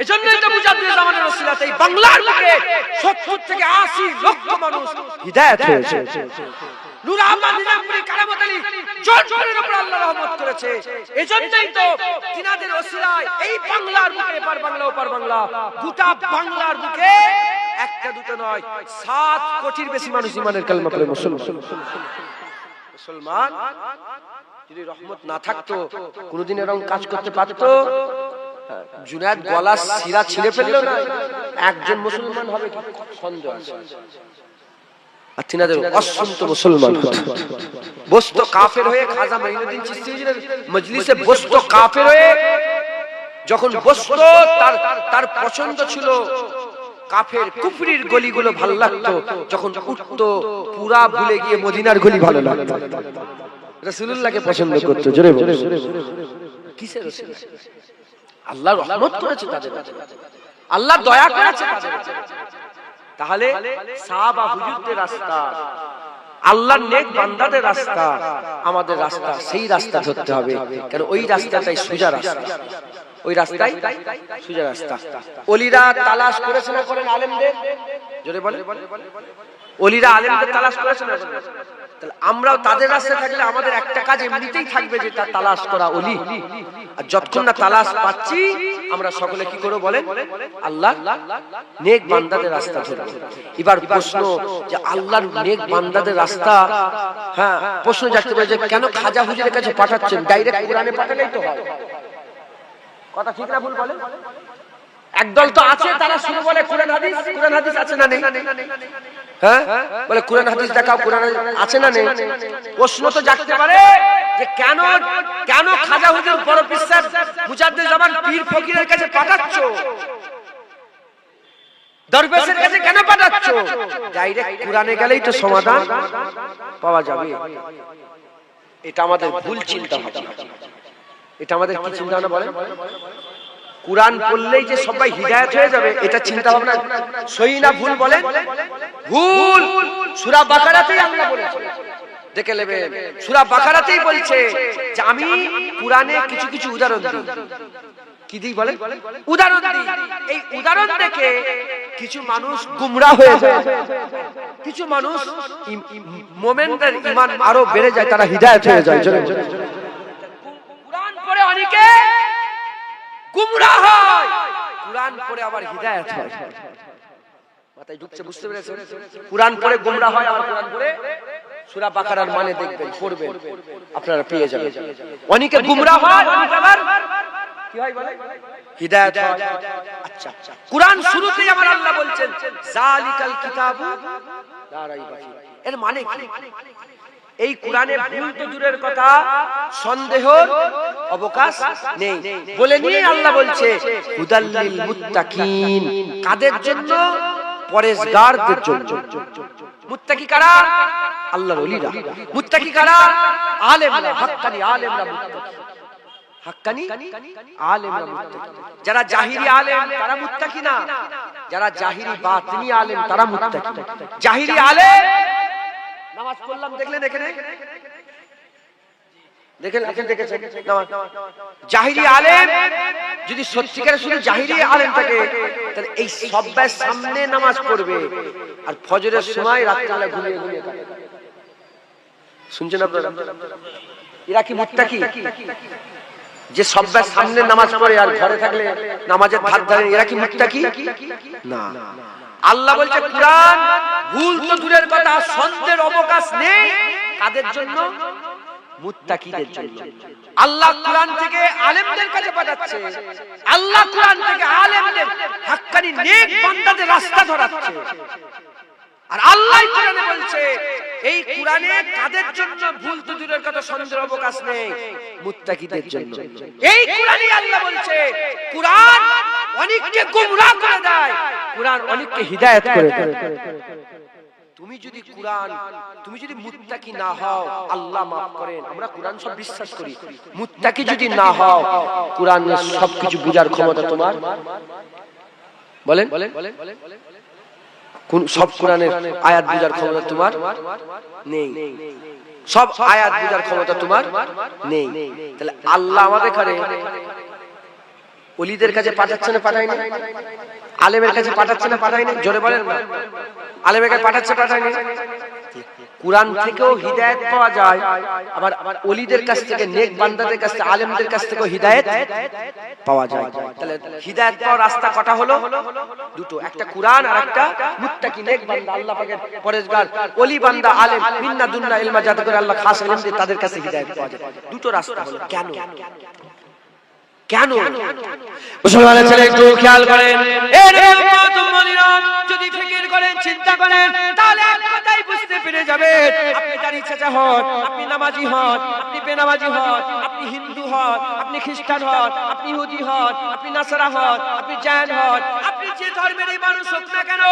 এজন্যই তো মুজাদ্দিদ জামানের ওসিলাতে এই বাংলার বুকে 70 থেকে 80 লক্ষ মানুষ হিদায়াত হয়েছে। নূর আহমদ নিজামপুরী, কারামত আলী জোনপুরের উপর আল্লাহ রহমত করেছে। এজন্যই তো তিনাদের ওসিলায় এই বাংলার বুকে, পার বাংলা ওপার বাংলা, গোটা বাংলার বুকে একটা দুটো নয় 7 কোটির বেশি মানুষ ইমানের কালেমা পড়ে মুসলমান। যদি রহমত না থাকতো কোনদিন এরকম কাজ করতে পারতো? জুনায়েদ গলা শিরা ছিঁড়ে ফেললো না, একজন মুসলমান হবে কি সন্দেহ আছে? আর তিনাদের অসংখ্য মুসলমান বসতো কাফের হয়ে। খাজা মাইনুদ্দিন চিশতির মজলিসে বসতো কাফের হয়ে। যখন বসতো তার পছন্দ ছিল কাফের কুফরির গলিগুলো ভালো লাগতো, যখন উঠতো পুরা ভুলে গিয়ে মদিনার গলি ভালো লাগতো। রাসূলুল্লাহকে পছন্দ করতো। জোরে বলো কিসের রাসূল? আল্লাহ রহমত করেছে তাদের, আল্লাহ দয়া করেছে তাদের। তাহলে সাহাবা হুজুরদের রাস্তা, আল্লাহর নেক বান্দাদের রাস্তা, আমাদের রাস্তা, সেই রাস্তা ধরতে হবে। কারণ ওই রাস্তাটাই সোজা রাস্তা, ওই রাস্তাই সোজা রাস্তা। ওলিরা তালাশ করেছে না করেন আলেমদের? জোরে বলে। ওলিরা আলেমদের তালাশ করেছে না? তাহলে আমরাও তাদের রাস্তায় থাকলে আমাদের একটা কাজ এমনিতেই থাকবে, যে তার তালাশ করা ওলি। আর যতক্ষণ না তালাশ পাচ্ছি আমরা সকলে কি করব বলেন? আল্লাহ নেক বান্দাদের রাস্তা ধরব। এবার প্রশ্ন যে আল্লাহর নেক বান্দাদের রাস্তা, হ্যাঁ প্রশ্ন জাগতে পারে যে কেন খাজা হুজুরের কাছে পাঠাচ্ছেন? ডাইরেক্ট কোরআনে পাঠালেই তো হয়। কথা ঠিক না ভুল বলেন? একদল তো আছে তারা শুরু বলে কোরআন হাদিস, কোরআন হাদিস আছে না নেই? হ্যাঁ বলে কোরআন হাদিস দেখাও, কোরআন আছে না নেই? প্রশ্ন তো জাগতে পারে যে কেন কেন খাজা হুজুর বড় বিশ্বাস মুজাদ্দিদ জামান পীর ফকিরের কাছে পাঠাচ্ছ? দরবেশের কাছে কেন পাঠাচ্ছ? ডাইরেক্ট কোরআনে গেলেই তো সমাধান পাওয়া যাবে। এটা আমাদের ভুল চিন্তা ভাবনা। এটা আমাদের কি চিন্তা ভাবনা বলেন? কুরআন পড়লেই যে সবাই হিদায়াত হয়ে যাবে, এটা চিন্তা ভাবনা সহি না ভুল বলেন? ভুল। সূরা বাকারাতেই আল্লাহ বলেছে, দেখে নেবেন, সূরা বাকারাতেই বলছে যে আমি কুরআনে কিছু কিছু উদাহরণ দিই। কি দিই বলেন? উদাহরণ দিই। এই উদাহরণ দেখে কিছু মানুষ গুমরাহ হয়ে যায়, কিছু মানুষ মুমিনদের ঈমান আরো বেড়ে যায়, তারা হিদায়াত হয়ে যায়। কুরআন পড়ে অনেকে গুমরাহ হয়, কুরআন পড়ে আবার হিদায়াত হয়। মাথায় ঢুকছে? বুঝতে পেরেছেন? কুরআন পড়ে গুমরাহ হয়, আবার কুরআন পড়ে সূরা বাকারার মানে দেখবেন, পড়বেন, আপনারা পেয়ে যাবেন। অনেকে গুমরাহ হয়, অনেকে আবার কি হয় বলে? হিদায়াত হয়। আচ্ছা, কুরআন শুরুতেই আমার আল্লাহ বলছেন যালিকাল কিতাবু লা রাইবা ফি। এর মানে কি? এই কোরআনে ভুল তো দূরের কথা, সন্দেহের অবকাশ নেই বলে নিয়ে আল্লাহ বলছে হুদাল্লিল মুত্তাকিন। কাদের জন্য? পরেজগারদের জন্য। মুত্তাকি কারা? আল্লাহর ওলিরা। মুত্তাকি কারা? আলেমরা, হাক্কানি আলেমরা মুত্তাকি। হাক্কানি আলেমরা মুত্তাকি। যারা জাহিরি আলেম তারা মুত্তাকি না, যারা জাহিরি বাতিনি আলেম তারা মুত্তাকি। জাহিরি আলেম নামাজ পড়লাম দেখলেন, এখানে দেখেছেন নামাজ। জাহিরি আলেম যদি সত্যিকারের শুধু জাহিরি আলেম থাকে, তাহলে এই সবার সামনে নামাজ পড়বে, আর ফজরের সময় রাত্রিবেলা ঘুমিয়ে ঘুমিয়ে কাটাবে। শুনছেন আপনারা? এরা কি মুত্তাকি? যে সবার সামনে নামাজ পড়ে আর ঘরে থাকলে নামাজের ধার ধারে, এরা কি মুত্তাকি? না। আল্লাহ বলছে কুরআন ভুল তো দূরের কথা, সন্দেহের অবকাশ নেই। কাদের জন্য? মুত্তাকিদের জন্য। আল্লাহ কোরআন থেকে আলেমদের কাছে পাঠাচ্ছে, আল্লাহ কোরআন থেকে আলেমদের হাক্কানি নেক বান্দাদের রাস্তা ধরাচ্ছে। আর আল্লাহ কোরআনে বলছে এই কোরআনে কাদের জন্য ভুল তো দূরের কথা সন্দেহের অবকাশ নেই, মুত্তাকিদের জন্য। এই কোরআনে আল্লাহ বলছে কোরআন অনেককে গোমরাহ করে দেয়, কোরআন অনেককে হিদায়াত করে দেয়। তুমি যদি কোরআন, তুমি যদি মুত্তাকি না হও, আল্লাহ মাফ করেন, আমরা কোরআন সব বিশ্বাস করি, মুত্তাকি যদি না হও, কোরআনের সবকিছু বুঝার ক্ষমতা তোমার বলেন কোন সব কোরআনের আয়াত বুঝার ক্ষমতা তোমার নেই, সব আয়াত বুঝার ক্ষমতা তোমার নেই। তাহলে আল্লাহ আমাদের করে ওলিদের কাছে পাঠাচ্ছে না পাঠায় না, আলেমের কাছে পাঠাচ্ছে না পাঠায় না, জোরে বলেন না, আলেমের কাছে পাঠাচ্ছে পাঠায় না। কোরআন থেকেও হিদায়াত পাওয়া যায়, আবার ওলিদের কাছ থেকে, নেক বান্দাদের কাছ থেকে, আলেমদের কাছ থেকেও হিদায়াত পাওয়া যায়। তাহলে হিদায়াত পাওয়ার রাস্তা কটা হলো? দুটো, একটা কোরআন আর একটা মুত্তাকি নেক বান্দা, আল্লাহ পাকের পরেশগার ওলি বান্দা আলেম মিন্না দুন্না ইলমা, যাতে করে আল্লাহ খাস ইলম দিয়ে তাদের কাছে হিদায়াত পাওয়া যায়। দুটো রাস্তা হলো। কেন কেন মুসলমানের ছেলে একটু খেয়াল করেন, যদি ফিকির করেন, চিন্তা করেন, তাহলে এক কথাই বুঝতে পেরে যাবেন, আপনি দাড়ি চাচা হন, আপনি নামাজি হন, আপনি বেনামাজি হন, আপনি হিন্দু হন, আপনি খ্রিস্টান হন, আপনি ইহুদি হন, আপনি নাসারা হন, আপনি জৈন হন, আপনি যে ধর্মেরই মানুষ হোক না কেন,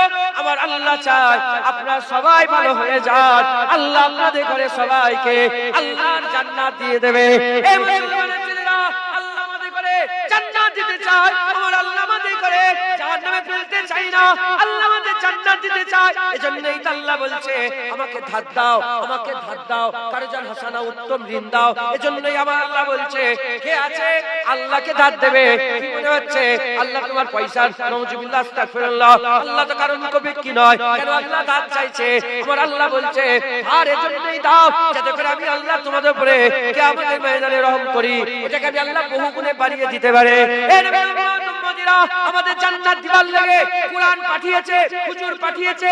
আমার আল্লাহ চায় আপনারা সবাই ভালো হয়ে যান। আল্লাহ আপনাদের করে সবাইকে আল্লাহর জান্নাত দিয়ে দেবে। এই মুসলমানের ছেলেরা আল্লাহ আমাদের করে জান্নাত দিতে চায়, আমার আল্লাহ আমাদের করে জাহান্নামে ফেলতে চাই না, আল্লাহ আমাদের জান্নাত দিতে চায়। এজন্যই তো আল্লাহ বলছে আমাকে ধার দাও, আমাকে ধার দাও, কারজান হাসানা উত্তম ঋণ দাও। এজন্যই আমার আল্লাহ বলছে কে আছে আল্লাহকে ধার দেবে। কি মনে হচ্ছে আল্লাহ তোমার পয়সার নাউজুবিল্লাহ আস্তাগফিরুল্লাহ, আল্লাহ তো কারণ কবি কি নয়, কেন আল্লাহ ধার চাইছে? আমার আল্লাহ বলছে আর এজন্যই দাও যাতে করে আমি আল্লাহ তোমাদের উপরে কিয়ামতের ময়দানে রহম করি, এটাকে আমি আল্লাহ বহু গুণে বাড়িয়ে দিতে পারে। আমাদের জান্নাত দিবার লাগে কোরআন পাঠিয়েছে, হুজুর পাঠিয়েছে,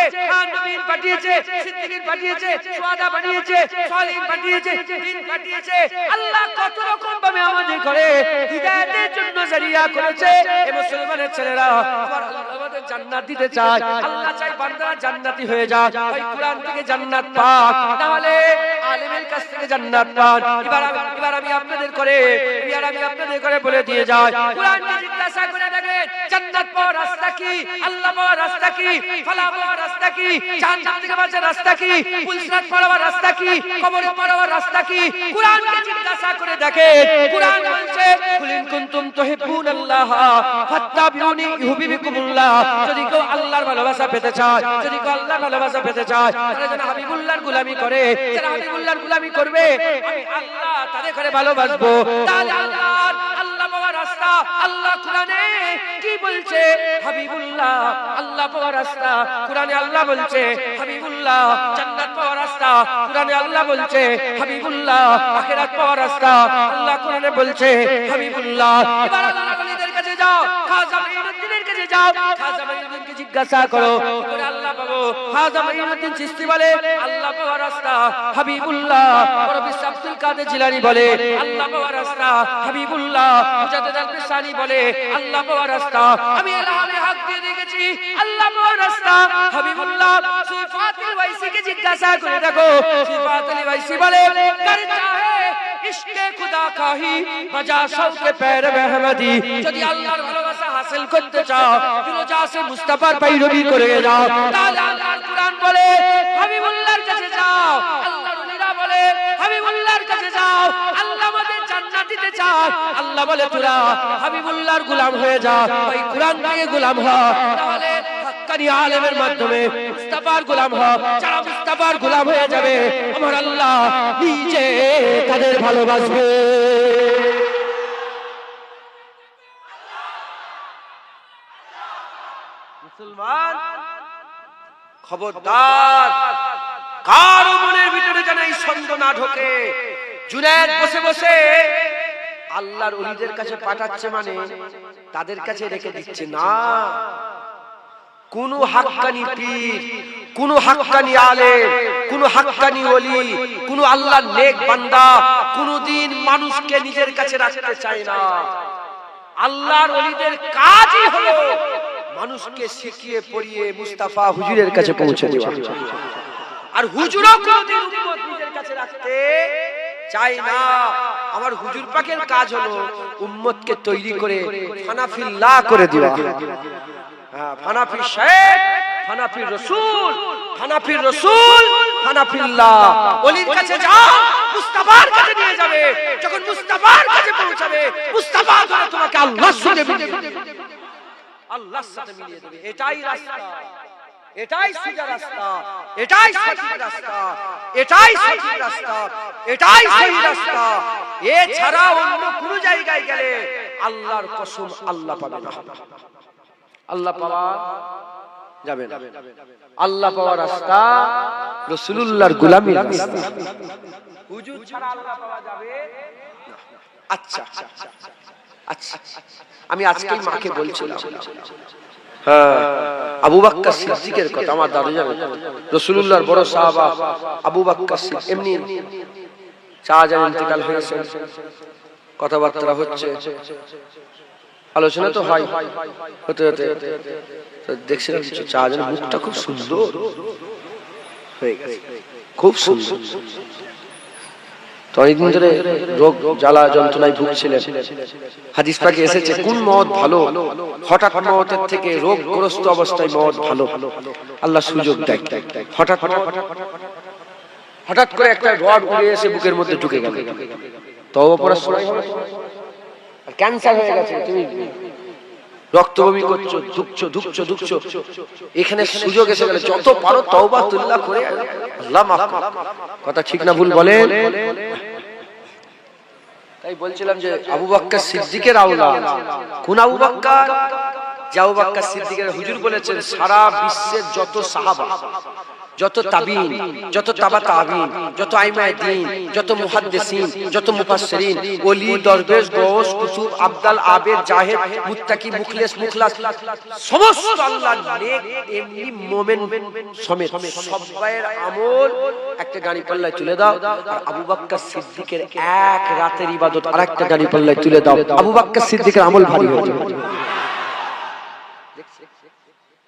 নবীন পাঠিয়েছে, সিদ্দিকীন পাঠিয়েছে, শুহাদা পাঠিয়েছে, সালিহিন পাঠিয়েছে, দিন পাঠিয়েছে। আল্লাহ কত রকম ভাবে আমাদের করে হিদায়াতের জন্য জারিয়া করেছে। এই মুসলমানের ছেলেরা আমার আল্লাহ আমাদের জান্নাত দিতে চায়, আল্লাহ চাই বান্দারা জান্নাতি হয়ে যায়। ওই কোরআন থেকে জান্নাত পাক, তাহলে আলেমের কাছ থেকে জান্নাত পান। এবার আমি আপনাদের করে বলে দিয়ে যাই, কোরআনকে জিজ্ঞাসা করে দেখেন জান্নাত পাওয়ার রাস্তা কি, আল্লাহ পাওয়ার রাস্তা কি, ফালাহ পাওয়ার রাস্তা কি, জাহান্নাম থেকে বাঁচার রাস্তা কি, পুলসিরাত পাওয়ার রাস্তা কি, কবরে পাওয়ার রাস্তা কি, কোরআনকে জিজ্ঞাসা করে দেখেন। কোরআন বলছে কুল ইন কুনতুম তুহিব্বুনাল্লাহ ফাত্তাবিউনি ইউহিব্বুকুমুল্লাহ। যদি কেউ আল্লাহর ভালোবাসা পেতে চায়, যদি কেউ আল্লাহর ভালোবাসা পেতে চায়, তারা যেন হাবিবুল্লাহর গোলামি করে। যারা হাবিবুল্লাহর গোলামি করবে আমি আল্লাহ তাদের করে ভালোবাসবো। তাহলে আল্লাহ পাওয়ার রাস্তা, আল্লাহ কোরআনে কি বলছে? হাবিবুল্লাহ আল্লাহ পাওয়ার রাস্তা, কোরআনে আল্লাহ বলছে হাবিবুল্লাহ। জান্নাত পাওয়ার রাস্তা, কোরআনে আল্লাহ বলছে হাবিবুল্লাহ। আখিরাত পাওয়ার রাস্তা, আল্লাহ কোরআনে বলছে হাবিবুল্লাহ। এবার আল্লাহ ওলিদের কাছে যাও, খাজা মাইনুদ্দিনের কাছে যাও, খাজা মাইনুদ্দিনকে জিজ্ঞাসা করো করে আল্লাহ পাবো। খাজা মাইনুদ্দিন চিশতি বলে আল্লাহ পাওয়ার রাস্তা হাবিবুল্লাহ। প্রফেসর আব্দুল কাদের জিলানী বলে আল্লাহ পাওয়ার রাস্তা হাবিবুল্লাহ। মুজাদ্দিদ আল-বিসানি বলে আল্লাহ পাওয়ার রাস্তা। আমি আল্লাহকে হক দিয়ে দেখেছি আল্লাহ পাওয়ার রাস্তা হাবিবুল্লাহ। সিফাতুল ওয়াইসিকে জিজ্ঞাসা করে দেখো, সিফাতুল ওয়াইসি বলে কর চাহে ইশকে খুদা কাহি বাজা শৌকে पैर মেহমদি। যদি আল্লাহর ভালোবাসা হাসিল করতে চাও, ফিরোজাসে মুস্তাফার पैरवी করে যাও। তাহলে আল্লাহর কোরআন বলে হাবিবুল্লাহর কাছে যাও, আল্লাহর ওলিরা বলে হাবিবুল্লাহর কাছে যাও। আল্লাহ আমাদের জান্নাত দিতে চায়, আল্লাহ বলে তোরা হাবিবুল্লাহর গোলাম হয়ে যা, ওই কোরআন থেকে গোলাম হ। তাহলে হাক্কানি আলেমের মাধ্যমে মুস্তাফার গোলাম হ। যারা মুস্তাফার গোলাম হয়ে যাবে আমার আল্লাহ নিজে তাদের ভালোবাসবে। মুসলমান খবরদার, কারো মনের ভিতরে যেন এই সন্দেহ না ঢোকে জুনায়েদ বসে বসে আল্লাহর ওলিদের কাছে পাঠাচ্ছে মানে তাদের কাছে রেখে দিচ্ছে না। কোন হাক্কানি পীর কোন হাক্কানি আলেম, কোন হাক্কানি ওলি, কোন আল্লাহর নেক বান্দা কোনদিন মানুষকে নিজের কাছে রাখতে চায় না। আল্লাহর ওলিদের কাজই হলো মানুষকে শিখিয়ে পড়িয়ে মুস্তাফা হুজুরের কাছে পৌঁছে দেওয়া। আর হুজুরও কোনদিন উম্মত নিজের কাছে রাখতে চায় না। আমার হুজুর পাকের কাজ হলো উম্মতকে তৈরি করে ফানাফিল্লাহ করে দেওয়া। ফানাফি শেখ, ফানাফি রাসূল, ফানাফি রাসূল, ফানাফিল্লাহ। ওলির কাছে যাও, মুস্তাফার কাছে নিয়ে যাবে। যখন মুস্তাফার কাছে পৌঁছাবে, মুস্তাফা ধরে তোমাকে আল্লাহর সাথে মিলিয়ে দেবে, আল্লাহর সাথে মিলিয়ে দেবে। এটাই রাস্তা, এটাই সোজা রাস্তা, এটাই সঠিক রাস্তা, এটাই সঠিক রাস্তা, এটাই সহি রাস্তা। এছাড়া অন্য কোন জায়গায় গেলে আল্লাহর কসম আল্লাহ পাবে না, আল্লাহ পাওয়া যাবে না। আল্লাহ পাওয়ার রাস্তা রাসূলুল্লাহর গোলামির রাস্তা। হুজুর ছাড়া আল্লাহ পাওয়া যাবে না। আচ্ছা আচ্ছা, আমি আজকেই মাকে বলছিলাম, আবু বকর সিদ্দিকের কথা। আমার দাদু জানেন রাসূলুল্লাহর বড় সাহাবা আবু বকর সিদ্দিক। এমনি শাহজাহান ইন্তেকাল হয়েছে, কথাবার্তা হচ্ছে, আলোচনা তো হয়, হতে হতে দেখছিলাম শাহজাহানের মুখটা খুব সুন্দর হয়ে গেছে, খুব সুন্দর। তো অনেকদিন ধরে রোগ জ্বালা যন্ত্রণায় ভুগছিলেন। হাদিস পাকে এসেছে কোন মত ভালো, হঠাৎ মতের থেকে রোগগ্রস্ত অবস্থায় মত ভালো। আল্লাহ সুযোগ দেয়। হঠাৎ করে একটা রড উড়ে এসে বুকের মধ্যে ঢুকে গেল, তওবা পড়ার সময় ক্যান্সার হয়ে গেছে, তুমি রক্ত বমি করছো, ধুকছো, এখানে সুযোগ এসে গেলে যত পারো তওবা তুল্লাহ করে আল্লাহ মাফ করো। কথা ঠিক না ভুল বলেন? তাই বলছিলাম যে আবু বকর সিদ্দিকের আওলাদ কোন আবু বকর? যে আবু বকর সিদ্দিকের হুজুর বলেছেন সারা বিশ্বের যত সাহাবা, যত তাবিঈন, যত তাবা তাবিঈন, যত আইমায়ে দ্বীন, যত মুহাদ্দিসিন, যত মুফাসসিরিন, ওলি, দরবেশ, গওস, কুতুব, আবদাল, আবেদ, জাহেদ, মুত্তাকি, মুখলিস, মুখলাস, সমস্ত আল্লাহর নেক এমনি মুমিন সমেত সবাইয়ের আমল একটা গাড়ি পাল্লায় তুলে দাও। আর আবু বকর সিদ্দিকের এক রাতের ইবাদত আরেকটা গাড়ি পাল্লায় তুলে দাও, আবু বকর সিদ্দিকের আমল ভারী হয়ে যাবে।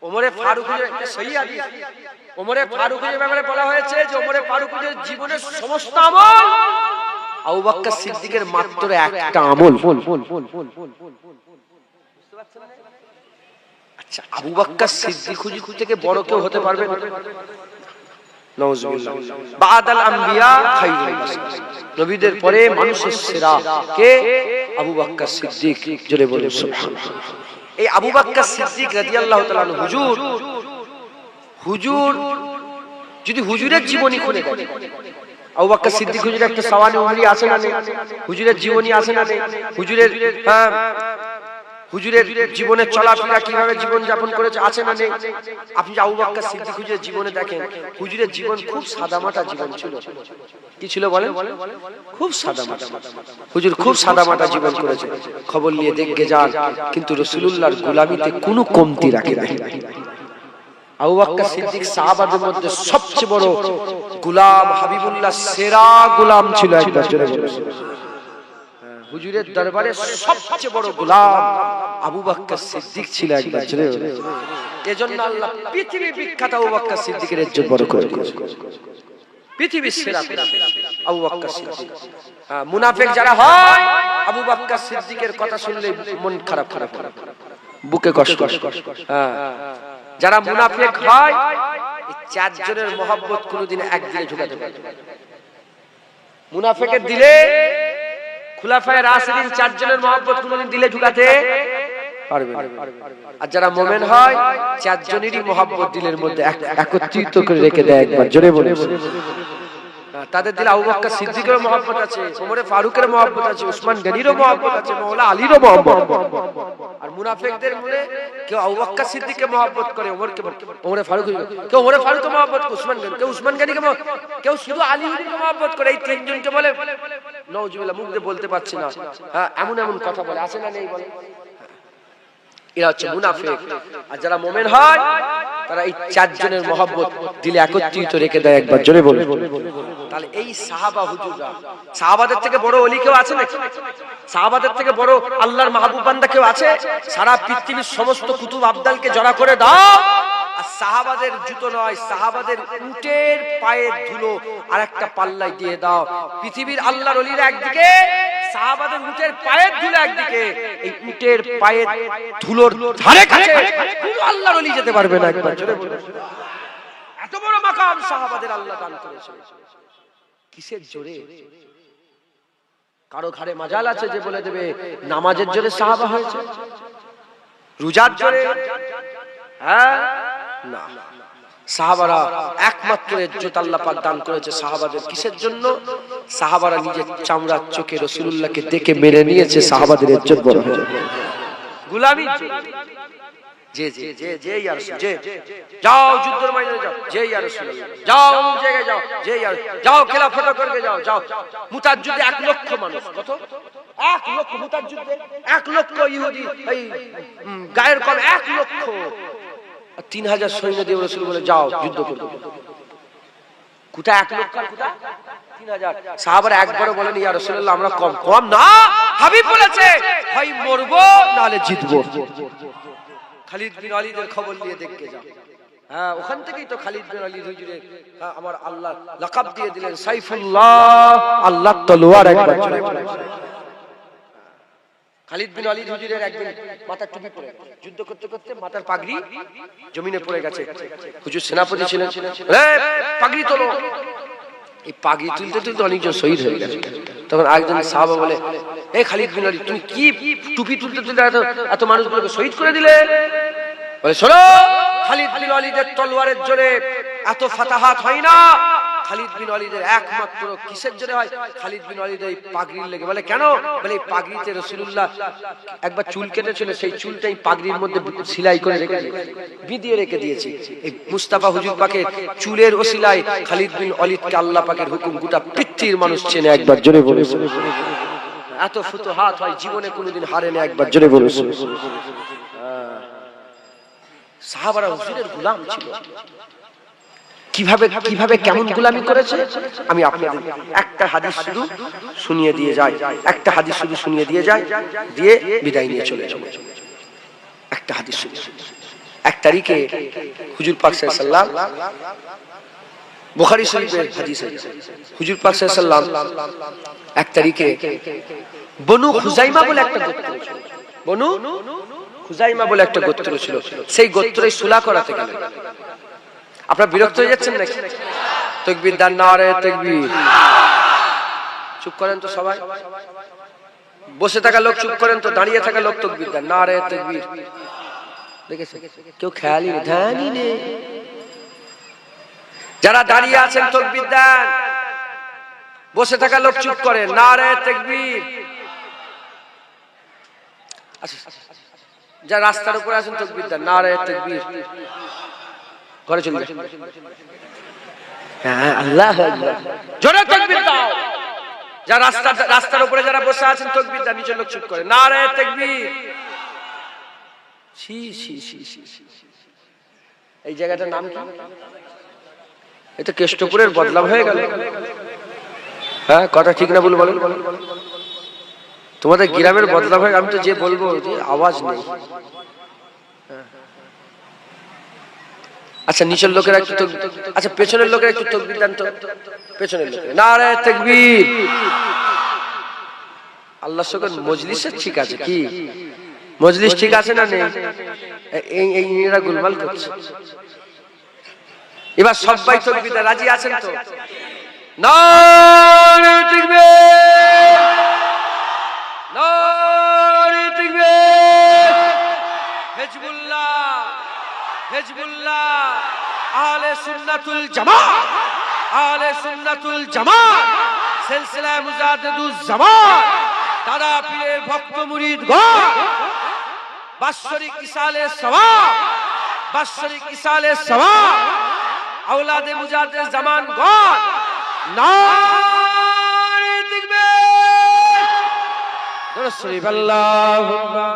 ওমরে ফারুকের একটা সহিহ হাদিস, ওমরে ফারুকের ব্যাপারে বলা হয়েছে যে ওমরে ফারুকের জীবনের সমস্ত আমল, আবু বকর সিদ্দিকের মাত্র একটা আমল। আচ্ছা, আবু বকর সিদ্দিক হুজুর থেকে বড় কেউ হতে পারবে না? নাউজুবিল্লাহ। বাদাল আম্বিয়া খায়রুল বাশার, নবীদের পরে মানুষের সেরা কে? আবু বকর সিদ্দিক। জোরে বলে সুবহানাল্লাহ। এই আবু বকর সিদ্দিক রাদিয়াল্লাহু তাআলা হুজুর যদি হুজুরের জীবনী খুলে দেখে, আবু বকর সিদ্দিক হুজুরের একটা সাওয়ানি উমরি আছে না নেই? হুজুরের জীবনী আছে না নেই? হুজুরের জীবনের চলাফেরা কিভাবে জীবন যাপন করেছে আছে না নেই? আপনি আবু বকর সিদ্দিক হুজুরের জীবনে দেখেন, হুজুরের জীবন খুব সাদামাটা জীবন ছিল। কি ছিল বলেন? খুব সাদামাটা। হুজুর খুব সাদামাটা জীবন করেছে, খবর নিয়ে দেখে যান, কিন্তু রাসূলুল্লাহর গোলামিতে কোনো কমতি রাখে নাই। আবু বকর সিদ্দিক সাহাবাদের মধ্যে সবচেয়ে বড় গোলাম, হাবিবুল্লাহ সেরা গোলাম ছিল একবার। জোরে বলুন। হুজুরের দরবারে সবচেয়ে বড় গোলাম আবু বকর সিদ্দিক ছিল একবার। জোরে বলুন। এজন্য আল্লাহ পৃথিবী বিখ্যাত আবু বকর সিদ্দিকের ইজ্জত বড় করে দিয়েছে। পৃথিবীর সেরা আবু বকর সিদ্দিক। মুনাফিক যারা হয় আবু বকর সিদ্দিকের কথা শুনলে মন খারাপ হয়, বুকে কষ্ট। যারা মুনাফিক হয় এই চারজনের মহব্বত কোনোদিন একদিনে ঢুকাতে পারে না। মুনাফিকের দিলে খুলাফায়ে রাশিদিন চারজনের মহব্বত কোনোদিন দিলে ঢুকাতে পারবে না। আর যারা মুমিন হয় চারজনেরই মহব্বত দিলের মধ্যে একত্রিত করে রেখে দেয় একবার। জোরে বলে তাদের দিলে আবু বকর সিদ্দিকের মহব্বত আছে, ওমরে ফারুকের মহব্বত আছে, উসমান গনিরও মহব্বত আছে, মাওলা আলীরও মহব্বত। আর মুনাফিকদের মনে কেউ আবু বকর সিদ্দিককে মহব্বত করে, ওমরে ফারুক, কেউ ওমরে ফারুককে মহব্বত করে, উসমান গনি, কেউ উসমান গনিকে, কেউ শুধু আলীকে মহব্বত করে। এই তিনজনকে বলে নাউজুবিল্লাহ, মুখ দিয়ে বলতে পারছি না, এমন এমন কথা বলে, আছে না নেই বলে? এরা হচ্ছে মুনাফিক। আর যারা মুমিন হয় তারা এই চারজনের মহব্বত দিলে একত্রিত রেখে দেয়। একবার জোরে বলুন। তাহলে এই সাহাবা হুজুররা, সাহাবাদের থেকে বড় ওলি কেউ আছে নাকি? সাহাবাদের থেকে বড় আল্লাহর মাহবুব বান্দা কেউ আছে? সারা পৃথিবীর সমস্ত কুতুব আবদালকে জড়া করে দাও, আর সাহাবাদের জুতো নয়, সাহাবাদের উটের পায়ের ধুলো আর একটা পাল্লায় দিয়ে দাও। পৃথিবীর আল্লাহর ওলিরা একদিকে, সাহাবাদের উটের পায়ের ধুলো একদিকে। এই উটের পায়ের ধুলোর ধারে কাছে কোনো আল্লাহর ওলি যেতে পারবে না। একবার জোরে বলুন। এত বড় মাকাম সাহাবাদের আল্লাহ দান করেছে। কিসের জোরে? কারো ঘরে মাজাল আছে যে বলে দেবে নামাজের জোরে সাহাবা হয়েছে, রোজার জোরে? হ্যাঁ, না। সাহাবারা একমাত্র ইজ্জত আল্লাহ পাক দান করেছে সাহাবাদের। কিসের জন্য? সাহাবারা নিজের চামড়ার চোখে রাসূলুল্লাহকে দেখে মেনে নিয়েছে, সাহাবাদের ইজ্জত বড় হয়েছে। গোলামি যে যে যে যে ইয়া রাসূল, যে যাও যুদ্ধের ময়দানে যাও, যে ইয়া রাসূলুল্লাহ, যাও জায়গায় যাও, যে ইয়া যাও খেলাফত করবে, যাও যাও। মুতার যুদ্ধে 1 লক্ষ মানুষ, কত? 1 লক্ষ মুতার যুদ্ধে 1 লক্ষ ইহুদি, এই গায়ের কম 1 লক্ষ, 3000 সৈন্য দিয়ে রাসূল বলে যাও যুদ্ধ করবে। কোথা 1 লক্ষ আর কোথা 3000? সাহাবারা একবারও বলেন ইয়া রাসূলুল্লাহ আমরা কম কম না, হাবিব বলেছে হয় মরবো নালে জিতবো। খালিদ বিন ওয়ালিদের খবর নিয়ে দেখতে যাও। হ্যাঁ, ওখান থেকেই তো খালিদ বিন ওয়ালিদ হুজুরের আমার আল্লাহ লাকাব দিয়ে দিলেন সাইফুল্লাহ, আল্লাহর তলোয়ার। একবার জোরে বলুন। খালিদ বিন ওয়ালিদ হুজুরের একদিন মাথার টুপি পরে যুদ্ধ করতে করতে মাথার পাগড়ি জমিনে পড়ে গেছে। হুজুর সেনাপতি ছিলেন, পাগড়ি তোলো। এই পাগড়ি তুলতে তুলতে অনেকজন শহীদ হয়ে গেছে। তখন একজন সাহাবা বলে, এই খালিদ বিন ওয়ালিদ তুমি কি টুপি তুলতে তুলতে এত মানুষগুলোকে শহীদ করে দিলে? বলে শোনো, খালিদ বিন ওয়ালিদের তলোয়ারের জোরে এত ফাতাহাত হয় না, খালিদ বিন ওয়ালিদের একমাত্র কিসের জোরে হয়? খালিদ বিন ওয়ালিদ এই পাগড়ির লেগে। বলে কেন? বলে এই পাগড়িতে রাসূলুল্লাহ একবার চুল কেটেছিল, সেই চুলটাই পাগড়ির মধ্যে সেলাই করে রেখে বিধিয়ে রেখে দিয়েছি। এই মুস্তাফা হুজুর পাকের চুলের ওসিলায় খালিদ বিন ওয়ালিদকে আল্লাহ পাকের হুকুম গোটা পৃথিবীর মানুষ চেনে। একবার জোরে বলে। এত ফুতুহাত হয়, জীবনে কোনোদিন হারেনি। একবার জোরে বলে। সাহাবারা হুজুরের গোলাম ছিল। কিভাবে কিভাবে কেমন গোলামি করেছে আমি আপনাদের একটা হাদিস শুধু শুনিয়ে দিয়ে যাই, একটা হাদিস শুধু শুনিয়ে দিয়ে যাই, দিয়ে বিদায় নিয়ে চলে যাব। একটা হাদিস শুনি। 1 তারিখে হুজুর পাক সাল্লাল্লাহু আলাইহি ওয়াসাল্লাম, বুখারী শরীফের হাদিস, হুজুর পাক সাল্লাল্লাহু আলাইহি ওয়াসাল্লাম 1 তারিখে বনু খুজাইমা বলে একটা গোত্র ছিল, বনু খুজাইমা বলে একটা গোত্র ছিল, সেই গোত্রই সুলা করাতে গেলেন। আপনারা বিরক্ত হয়ে যাচ্ছেন নাকি? তাকবীর দান, নারে তাকবীর। চুপ করেন তো সবাই, বসে থাকা লোক চুপ করেন তো, দাঁড়িয়ে থাকা লোক তাকবীর দান, নারে তাকবীর। দেখেছেন কেউ খেয়ালই নেই, ধ্যানই নেই। যারা দাঁড়িয়ে আছেন তাকবীর দেন, বসে থাকা লোক চুপ করেন, নারে তাকবীর। যারা রাস্তার উপরে আছেন তাকবীর দেন, নারে তাকবীর। ঘরে চলে যান। হ্যাঁ, আল্লাহু আকবার, জোরে তাকবীর দাও। যারা রাস্তার উপরে যারা বসে আছেন তাকবীর দেন, নিচের লোক চুপ করে, নারে তাকবীর। ছি ছি ছি ছি। এই জায়গাটার নাম কি? এটা কেষ্টপুরের বদলাম হয়ে গেল। হ্যাঁ, কথা ঠিক না বল বলেন? তোমাদের গ্রামের বদলাম হয়ে, আমি তো যে বলবো যে আওয়াজ নেই। আচ্ছা, নিচের লোকেরা একটু, আচ্ছা পেছনের লোকেরা একটু তাকবীর দেন তো, পেছনের লোক, নারে তাকবীর। আল্লাহর শকর মজলিসে ঠিক আছে কি? মজলিস ঠিক আছে না নেই? এই এরা গোলমাল করছে। এবার সবাই তাকবীর দেন, রাজি আছেন তো? নারে তাকবীর, নারে তাকবীর। হিজবুল্লাহ, হিজবুল্লাহ, আহলে সুন্নাতুল জামাত, আহলে সুন্নাতুল জামাত, সিলসিলা মুজাদ্দিদুজ জামাত, দাদা পীরের ভক্ত মুরিদগণ, বাৎসরিক ইসালে সওয়াব, বাৎসরিক ইসালে সওয়াব, আওলাদে মুজাদ্দিদ জামানগণ, নারে তাকবীর। দরুদ শরীফ, আল্লাহুম্মা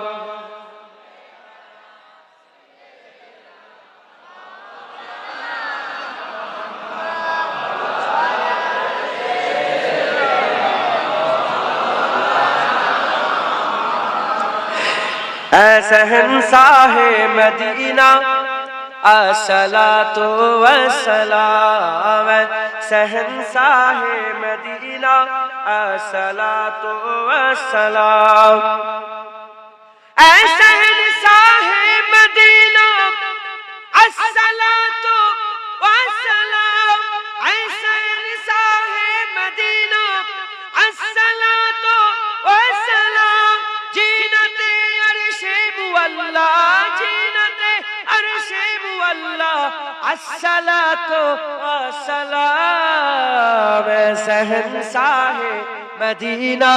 ऐ शहंशाहे मदीना अस्सलातु वस्सलाम, शहंशाहे मदीना अस्सलातु वस्सलाम। ऐ शहंशाहे मदीना अस्सलातु वस्सलाम, ऐ शहंशाहे मदीना अस्सलातु वस्सलाम। जीनते अर्शे मुअल्ला, जीनते अर्शे मुअल्ला अस्सलातु वस्सलाम। शहंशाहे मदीना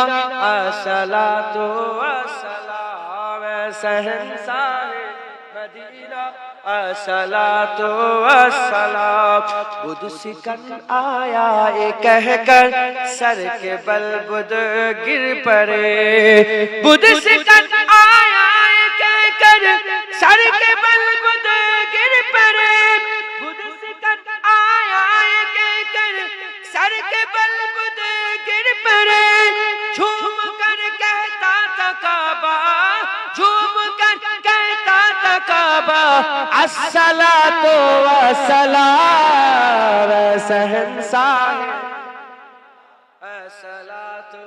अस्सलातु वस्सलाम, शहंशाहे मदीना अस्सलातु वस्सलाम। बुध सिकन आया ये कहकर सर के बल बुध गिर पड़े, बुध सिकन आया ये कहकर सर के बल बुध गिर पड़े, बुध सिकन आया ये कहकर सर के बल बुध गिर पड़े। झूम कर कहता था काबा, झूम कर कहता था काबा अस्सलातु वस्सलाम। शहंशाहे अस्सलातु,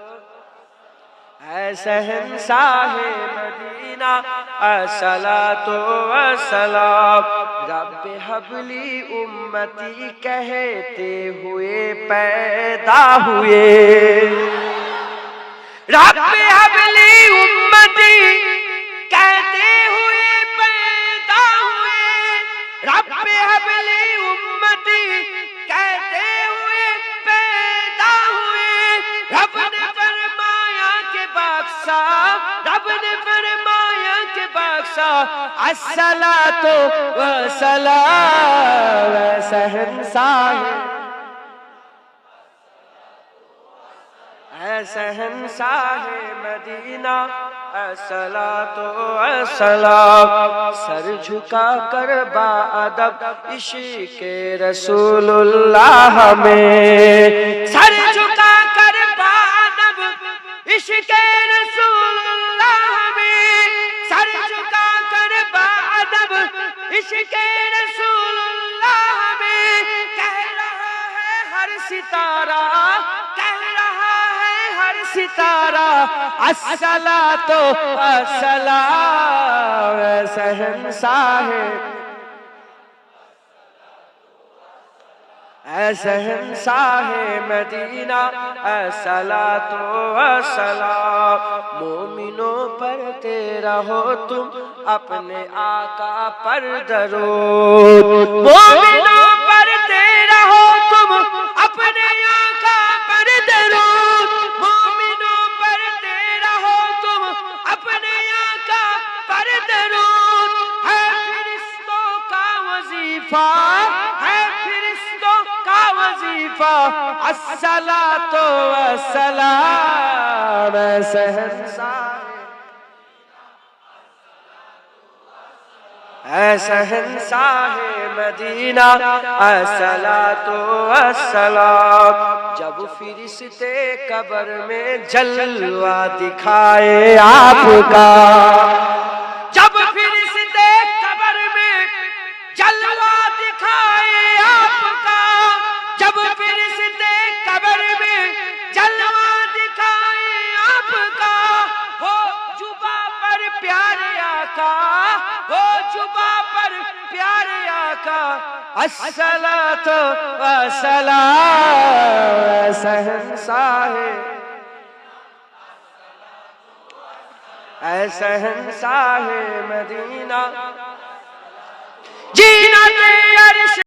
ऐ शहंशाहे मदीना अस्सलातु वस्सलाम। रब्बे हबली उम्मती कहते हुए पैदा हुए, रब्बे हबली उम्मती कहते हुए पैदा हुए, रब्बे हबली उम्मती कहते हुए पैदा हुए। रब ने फरमाया के बख्शा, रब ने फरमाया के बख्शा अस्सलातु वस्सलाम। शहंशाहे शहंशाहे मदीना अस्सलातु वस्सलाम। सर झुका कर बाअदब इश्क़े रसूलुल्लाह में, सर झुका कर बाअदब इश्क़े रसूलुल्लाह में, सर झुका कर बाअदब इश्क़े रसूलुल्लाह में। कह रहा है हर सितारा, कह रहा है हर सितारा अस्सलातु वस्सलाम। शहंशाहे ऐ शहंशाहे मदीना अस्सलातु वस्सलाम। मोमिनों पढ़ते रहो तुम अपने आका पर दरूद, मोमिनों पढ़ते रहो तुम अपने आका पर दरूद, मोमिनों पढ़ते रहो तुम अपने आका पर दरूद। है फिरिश्तों का वजीफा, है फिरिश्तों का वजीफा अस्सलातु वस्सलाम। शहंशाहे ऐ शहंशाहे मदीना अस्सलातु वस्सलाम। जब फिरिश्ते कब्र में जलवा दिखाए आपका, जब फिरिश्ते कब्र में जलवा दिखाए आपका, जब फिरिश्ते कब्र में जलवा दिखाए आपका। हो जुबा पर प्यारे आका, हो जुबा पर प्यारे आका अस्सलातु वस्सलाम। शहंशाहे ऐ शहंशाहे मदीना जीनते अर्श